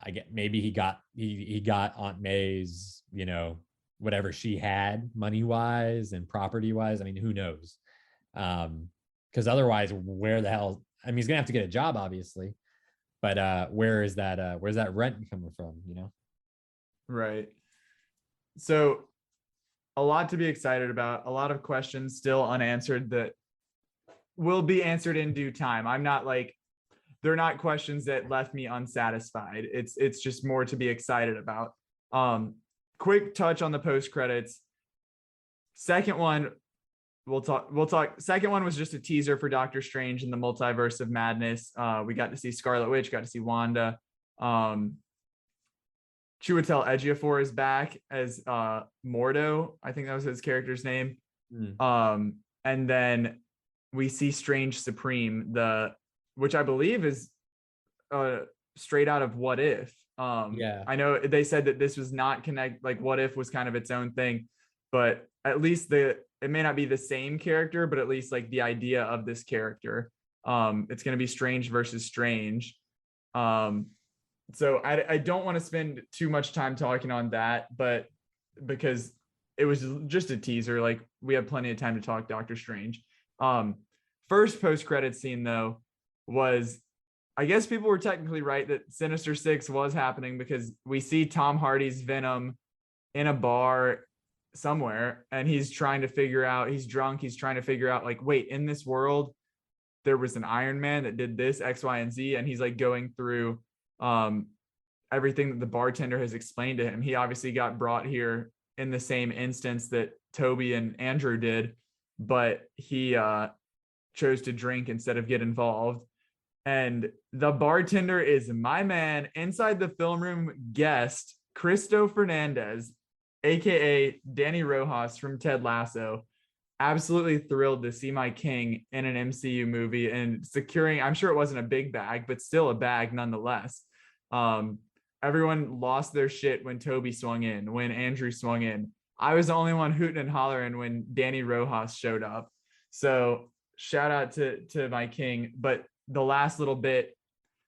I get maybe he got Aunt May's, whatever she had money wise and property wise. I mean, who knows? Because otherwise, where the hell? I mean, he's gonna have to get a job, obviously, but where's that rent coming from? Right. So a lot to be excited about, a lot of questions still unanswered that will be answered in due time. I'm not like, they're not questions that left me unsatisfied. It's just more to be excited about. Quick touch on the post credits. Second one, we'll talk. Second one was just a teaser for Doctor Strange and the Multiverse of Madness. We got to see Scarlet Witch, got to see Wanda. Chiwetel Ejiofor is back as Mordo. I think that was his character's name. And then we see Strange Supreme, which I believe is straight out of What If. Yeah. I know they said that this was not like What If was kind of its own thing, but at least it may not be the same character, but at least like the idea of this character. It's going to be Strange versus Strange. So I don't want to spend too much time talking on that, but because it was just a teaser, like we have plenty of time to talk Doctor Strange. First post-credit scene though was, I guess people were technically right that Sinister Six was happening because we see Tom Hardy's Venom in a bar somewhere and he's trying to figure out, he's drunk, he's trying to figure out like, wait, in this world there was an Iron Man that did this X, Y, and Z, and he's like going through everything that the bartender has explained to him. He obviously got brought here in the same instance that Toby and Andrew did, but he chose to drink instead of get involved. And the bartender is my man, inside the film room guest, Cristo Fernandez, aka Danny Rojas from Ted Lasso. Absolutely thrilled to see my king in an MCU movie and securing, I'm sure it wasn't a big bag, but still a bag nonetheless. Everyone lost their shit when Toby swung in, when Andrew swung in. I was the only one hooting and hollering when Danny Rojas showed up. So shout out to my king. But the last little bit,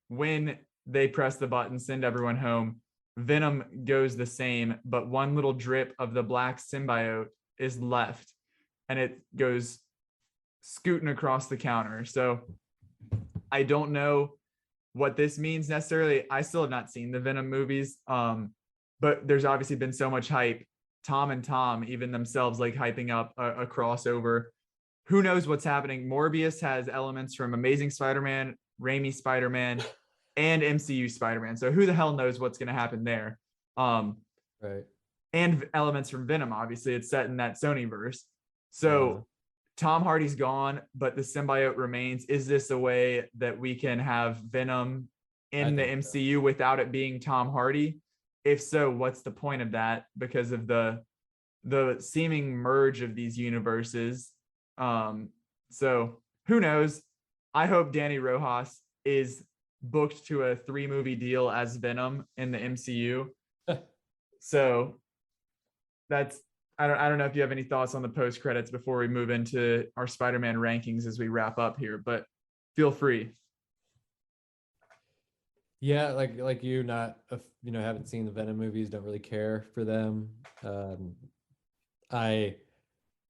when they press the button, send everyone home, Venom goes the same, but one little drip of the black symbiote is left and it goes scooting across the counter. So I don't know what this means necessarily. I still have not seen the Venom movies, but there's obviously been so much hype. Tom and Tom even themselves like hyping up a crossover. Who knows what's happening? Morbius has elements from Amazing Spider-Man, Raimi Spider-Man, and MCU Spider-Man. So who the hell knows what's going to happen there? Right. And elements from Venom. Obviously, it's set in that Sony verse. So Tom Hardy's gone, but the symbiote remains. Is this a way that we can have Venom in the MCU without it being Tom Hardy? If so, what's the point of that? Because of the seeming merge of these universes. So who knows? I hope Danny Rojas is booked to a 3-movie deal as Venom in the MCU. So that's, I don't know if you have any thoughts on the post credits before we move into our Spider-Man rankings as we wrap up here, but feel free. Yeah, like you, not haven't seen the Venom movies, don't really care for them.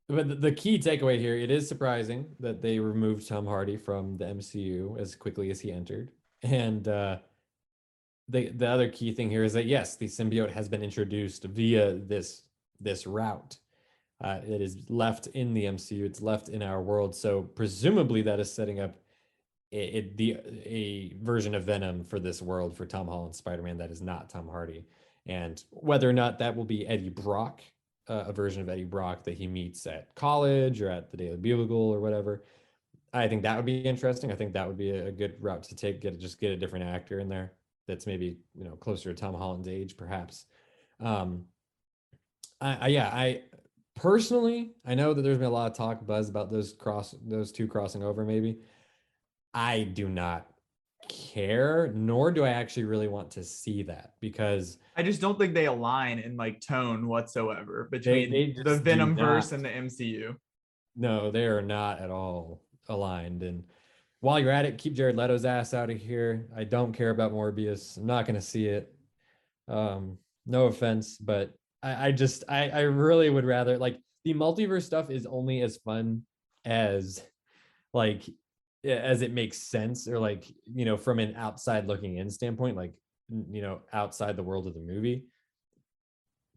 But the key takeaway here, it is surprising that they removed Tom Hardy from the MCU as quickly as he entered. And the other key thing here is that yes, the symbiote has been introduced via this route. It is left in the MCU, it's left in our world. So presumably that is setting up a version of Venom for this world for Tom Holland Spider-Man that is not Tom Hardy. And whether or not that will be Eddie Brock, a version of Eddie Brock that he meets at college or at the Daily Bugle or whatever, I think that would be interesting. I think that would be a good route to take. Get a different actor in there that's maybe, closer to Tom Holland's age, perhaps. I personally, I know that there's been a lot of buzz about those two crossing over. Maybe I do not care, nor do I actually really want to see that, because I just don't think they align in like tone whatsoever between they the just Venom do verse not. and the MCU. No, they are not at all aligned. And while you're at it, keep Jared Leto's ass out of here. I don't care about Morbius. I'm not going to see it. No offense, but I really would rather, like, the multiverse stuff is only as fun as, like, as it makes sense, or like, from an outside looking in standpoint, like, outside the world of the movie.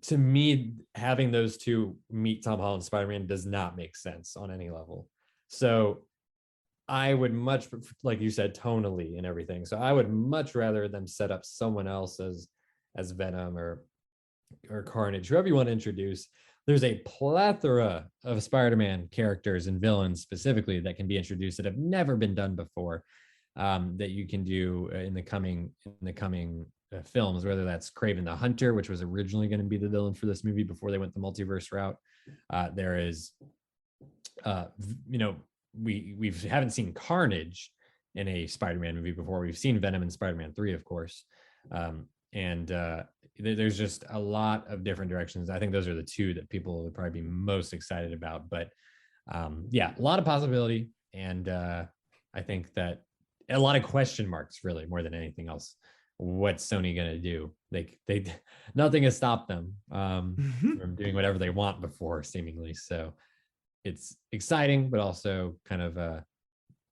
To me, having those two meet Tom Holland Spider-Man does not make sense on any level. So I would much, like you said, tonally and everything. So I would much rather them set up someone else as Venom or Carnage, whoever you want to introduce. There's a plethora of Spider-Man characters and villains specifically that can be introduced that have never been done before, that you can do in the coming films, whether that's Kraven the Hunter, which was originally going to be the villain for this movie before they went the multiverse route. There is, we haven't seen Carnage in a Spider-Man movie before. We've seen Venom in Spider-Man 3, of course. And there's just a lot of different directions. I think those are the two that people would probably be most excited about. But yeah, a lot of possibility. And I think that a lot of question marks, really, more than anything else. What's Sony going to do? They nothing has stopped them from doing whatever they want before, seemingly. So it's exciting, but also kind of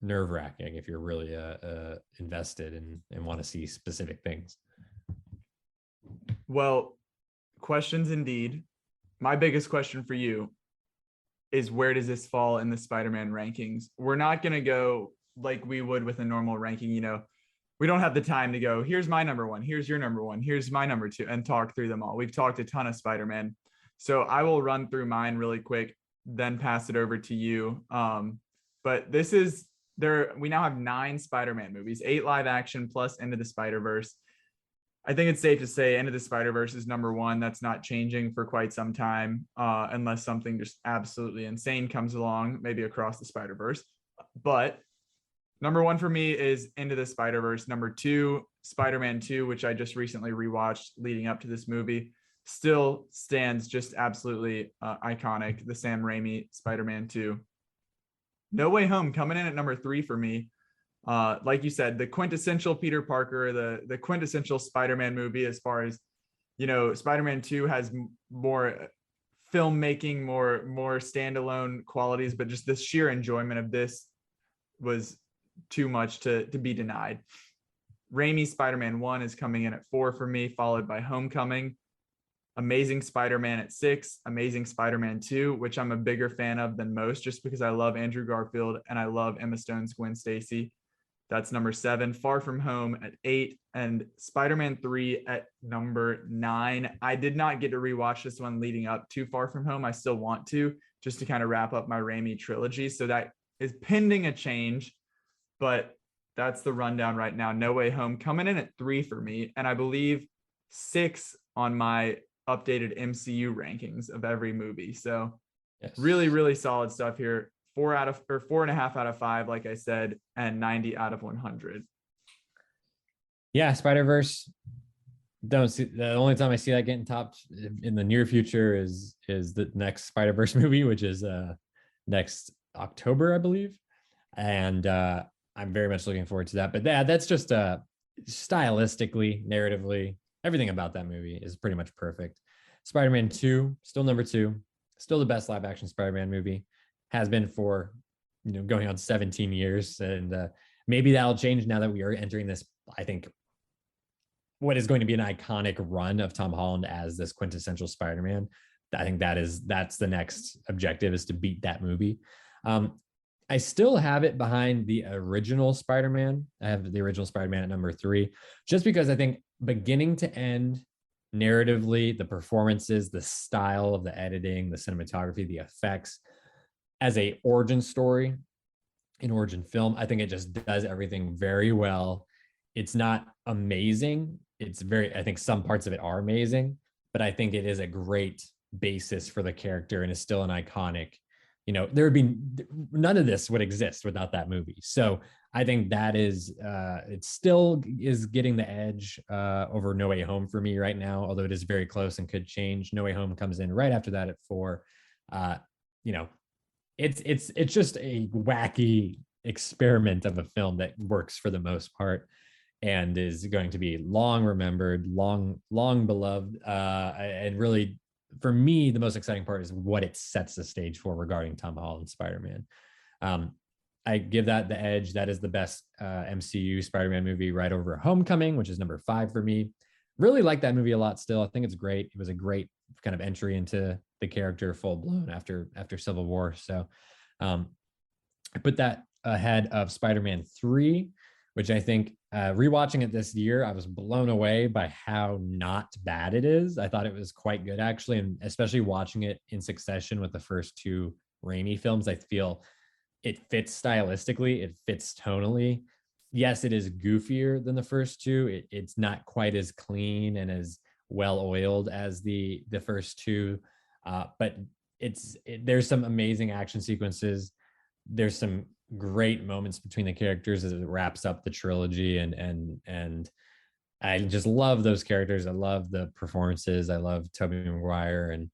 nerve-wracking if you're really invested and want to see specific things. Well, questions indeed. My biggest question for you is, where does this fall in the Spider-Man rankings? We're not going to go like we would with a normal ranking. We don't have the time to go, here's my number one, here's your number one, here's my number two, and talk through them all. We've talked a ton of Spider-Man. So I will run through mine really quick, then pass it over to you. But this is we now have 9 Spider-Man movies, 8 live action plus Into the Spider-Verse. I think it's safe to say Into the Spider-Verse is number one. That's not changing for quite some time, unless something just absolutely insane comes along, maybe across the Spider-Verse. But number one for me is Into the Spider-Verse. Number 2, Spider-Man 2, which I just recently rewatched leading up to this movie, still stands just absolutely iconic. The Sam Raimi Spider-Man 2. No Way Home coming in at number 3 for me. Like you said, the quintessential Peter Parker, the quintessential Spider-Man movie, as far as, Spider-Man 2 has more filmmaking, more standalone qualities, but just the sheer enjoyment of this was too much to be denied. Raimi Spider-Man 1 is coming in at 4 for me, followed by Homecoming. Amazing Spider-Man at 6, Amazing Spider-Man 2, which I'm a bigger fan of than most, just because I love Andrew Garfield and I love Emma Stone's Gwen Stacy. That's number 7. Far From Home at 8, and Spider-Man 3 at number 9. I did not get to rewatch this one leading up to Far From Home. I still want to, just to kind of wrap up my Raimi trilogy. So that is pending a change, but that's the rundown right now. No Way Home coming in at 3 for me, and I believe 6 on my updated MCU rankings of every movie. So yes, really, really solid stuff here. 4.5 out of 5, like I said, and 90 out of 100. Yeah, Spider-Verse. Don't see, the only time I see that getting topped in the near future is the next Spider-Verse movie, which is next October, I believe. And I'm very much looking forward to that. But that's just stylistically, narratively, everything about that movie is pretty much perfect. Spider-Man 2, still number 2, still the best live action Spider-Man movie, has been for, going on 17 years. And maybe that'll change now that we are entering this, I think, what is going to be an iconic run of Tom Holland as this quintessential Spider-Man. I think that's the next objective, is to beat that movie. I still have it behind the original Spider-Man. I have the original Spider-Man at number 3, just because I think beginning to end, narratively, the performances, the style of the editing, the cinematography, the effects, as a origin story, an origin film, I think it just does everything very well. it's not amazing. I think some parts of it are amazing, but I think it is a great basis for the character and is still an iconic, there would be none of this would exist without that movie. So I think that is, it still is getting the edge over No Way Home for me right now, although it is very close and could change. No Way Home comes in right after that at 4. It's just a wacky experiment of a film that works for the most part and is going to be long remembered, long beloved, and really, for me, the most exciting part is what it sets the stage for regarding Tom Holland Spider-Man. I give that the edge. That is the best MCU Spider-Man movie, right over Homecoming, which is number 5 for me. Really like that movie a lot still. I think it's great. It was a great kind of entry into the character full blown after Civil War. So I put that ahead of Spider-Man 3, which I think rewatching it this year, I was blown away by how not bad it is. I thought it was quite good, actually, and especially watching it in succession with the first 2 Raimi films, I feel it fits stylistically, it fits tonally. Yes, it is goofier than the first 2. It's not quite as clean and as well oiled as the first 2, but there's some amazing action sequences. There's some great moments between the characters as it wraps up the trilogy, and I just love those characters. I love the performances. I love Tobey Maguire, and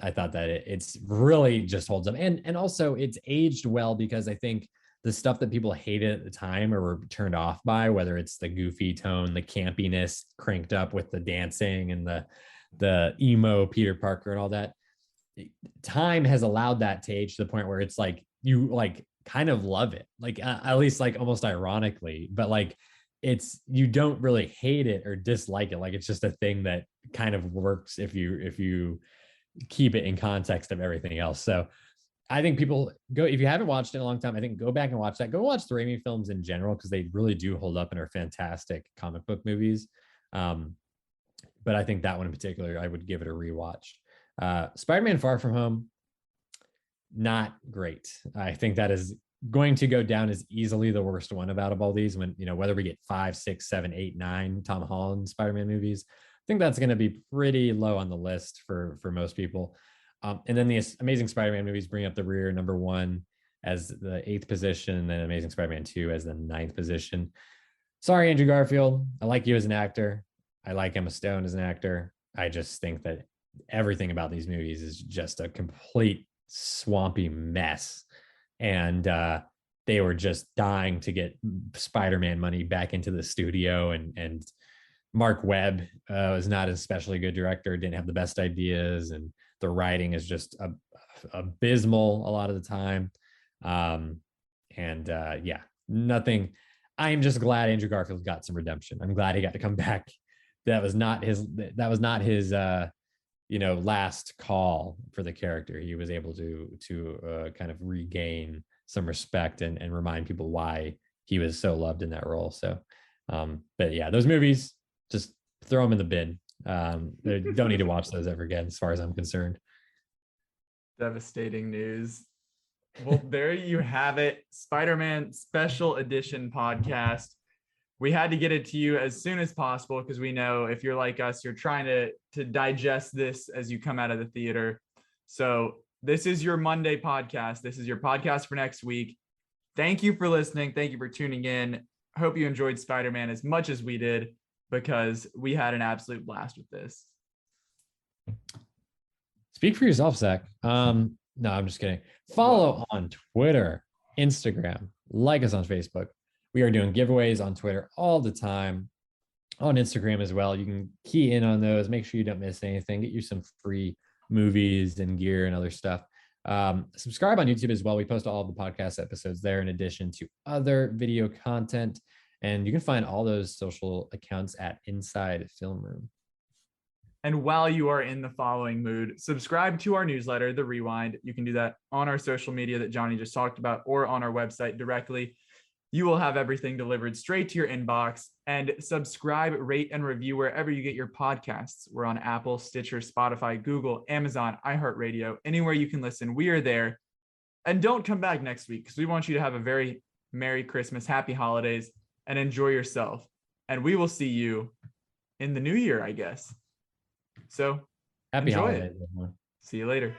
I thought that it's really just holds up, and also it's aged well, because I think the stuff that people hated at the time or were turned off by, whether it's the goofy tone, the campiness cranked up with the dancing and the emo Peter Parker and all that, time has allowed that to age to the point where it's like you like kind of love it, like at least like almost ironically, but like you don't really hate it or dislike it. Like it's just a thing that kind of works if you keep it in context of everything else. So I think people if you haven't watched it in a long time, I think go back and watch that. Go watch the Raimi films in general, because they really do hold up and are fantastic comic book movies. But I think that one in particular, I would give it a rewatch. Spider-Man Far From Home, not great. I think that is going to go down as easily the worst one out of all these, when, whether we get 5, 6, 7, 8, 9 Tom Holland Spider-Man movies, I think that's going to be pretty low on the list for most people. And then the Amazing Spider-Man movies bring up the rear, number 1 as the 8th position, and then Amazing Spider-Man 2 as the 9th position. Sorry, Andrew Garfield. I like you as an actor. I like Emma Stone as an actor. I just think that everything about these movies is just a complete swampy mess. And they were just dying to get Spider-Man money back into the studio. And Mark Webb was not an especially good director, didn't have the best ideas. And the writing is just abysmal a lot of the time. Nothing. I'm just glad Andrew Garfield got some redemption. I'm glad he got to come back. That was not his last call for the character. He was able to kind of regain some respect and remind people why he was so loved in that role. So, but yeah, those movies, just throw them in the bin. They don't need to watch those ever again, as far as I'm concerned. Devastating news. Well, there you have it. Spider-Man Special Edition podcast. We had to get it to you as soon as possible, because we know if you're like us, you're trying to digest this as you come out of the theater. So this is your Monday podcast. This is your podcast for next week. Thank you for listening. Thank you for tuning in. Hope you enjoyed Spider-Man as much as we did, because we had an absolute blast with this. Speak for yourself, Zach. No, I'm just kidding. Follow on Twitter, Instagram, like us on Facebook. We are doing giveaways on Twitter all the time, on Instagram as well. You can key in on those. Make sure you don't miss anything. Get you some free movies and gear and other stuff. Subscribe on YouTube as well. We post all of the podcast episodes there, in addition to other video content. And you can find all those social accounts at Inside Film Room. And while you are in the following mood, subscribe to our newsletter, The Rewind. You can do that on our social media that Johnny just talked about, or on our website directly. You will have everything delivered straight to your inbox. And subscribe, rate, and review wherever you get your podcasts. We're on Apple, Stitcher, Spotify, Google, Amazon, iHeartRadio, anywhere you can listen. We are there. And don't come back next week, because we want you to have a very Merry Christmas, Happy Holidays. and enjoy yourself. And we will see you in the new year, I guess. So Happy enjoy holidays, it. everyone. See you later.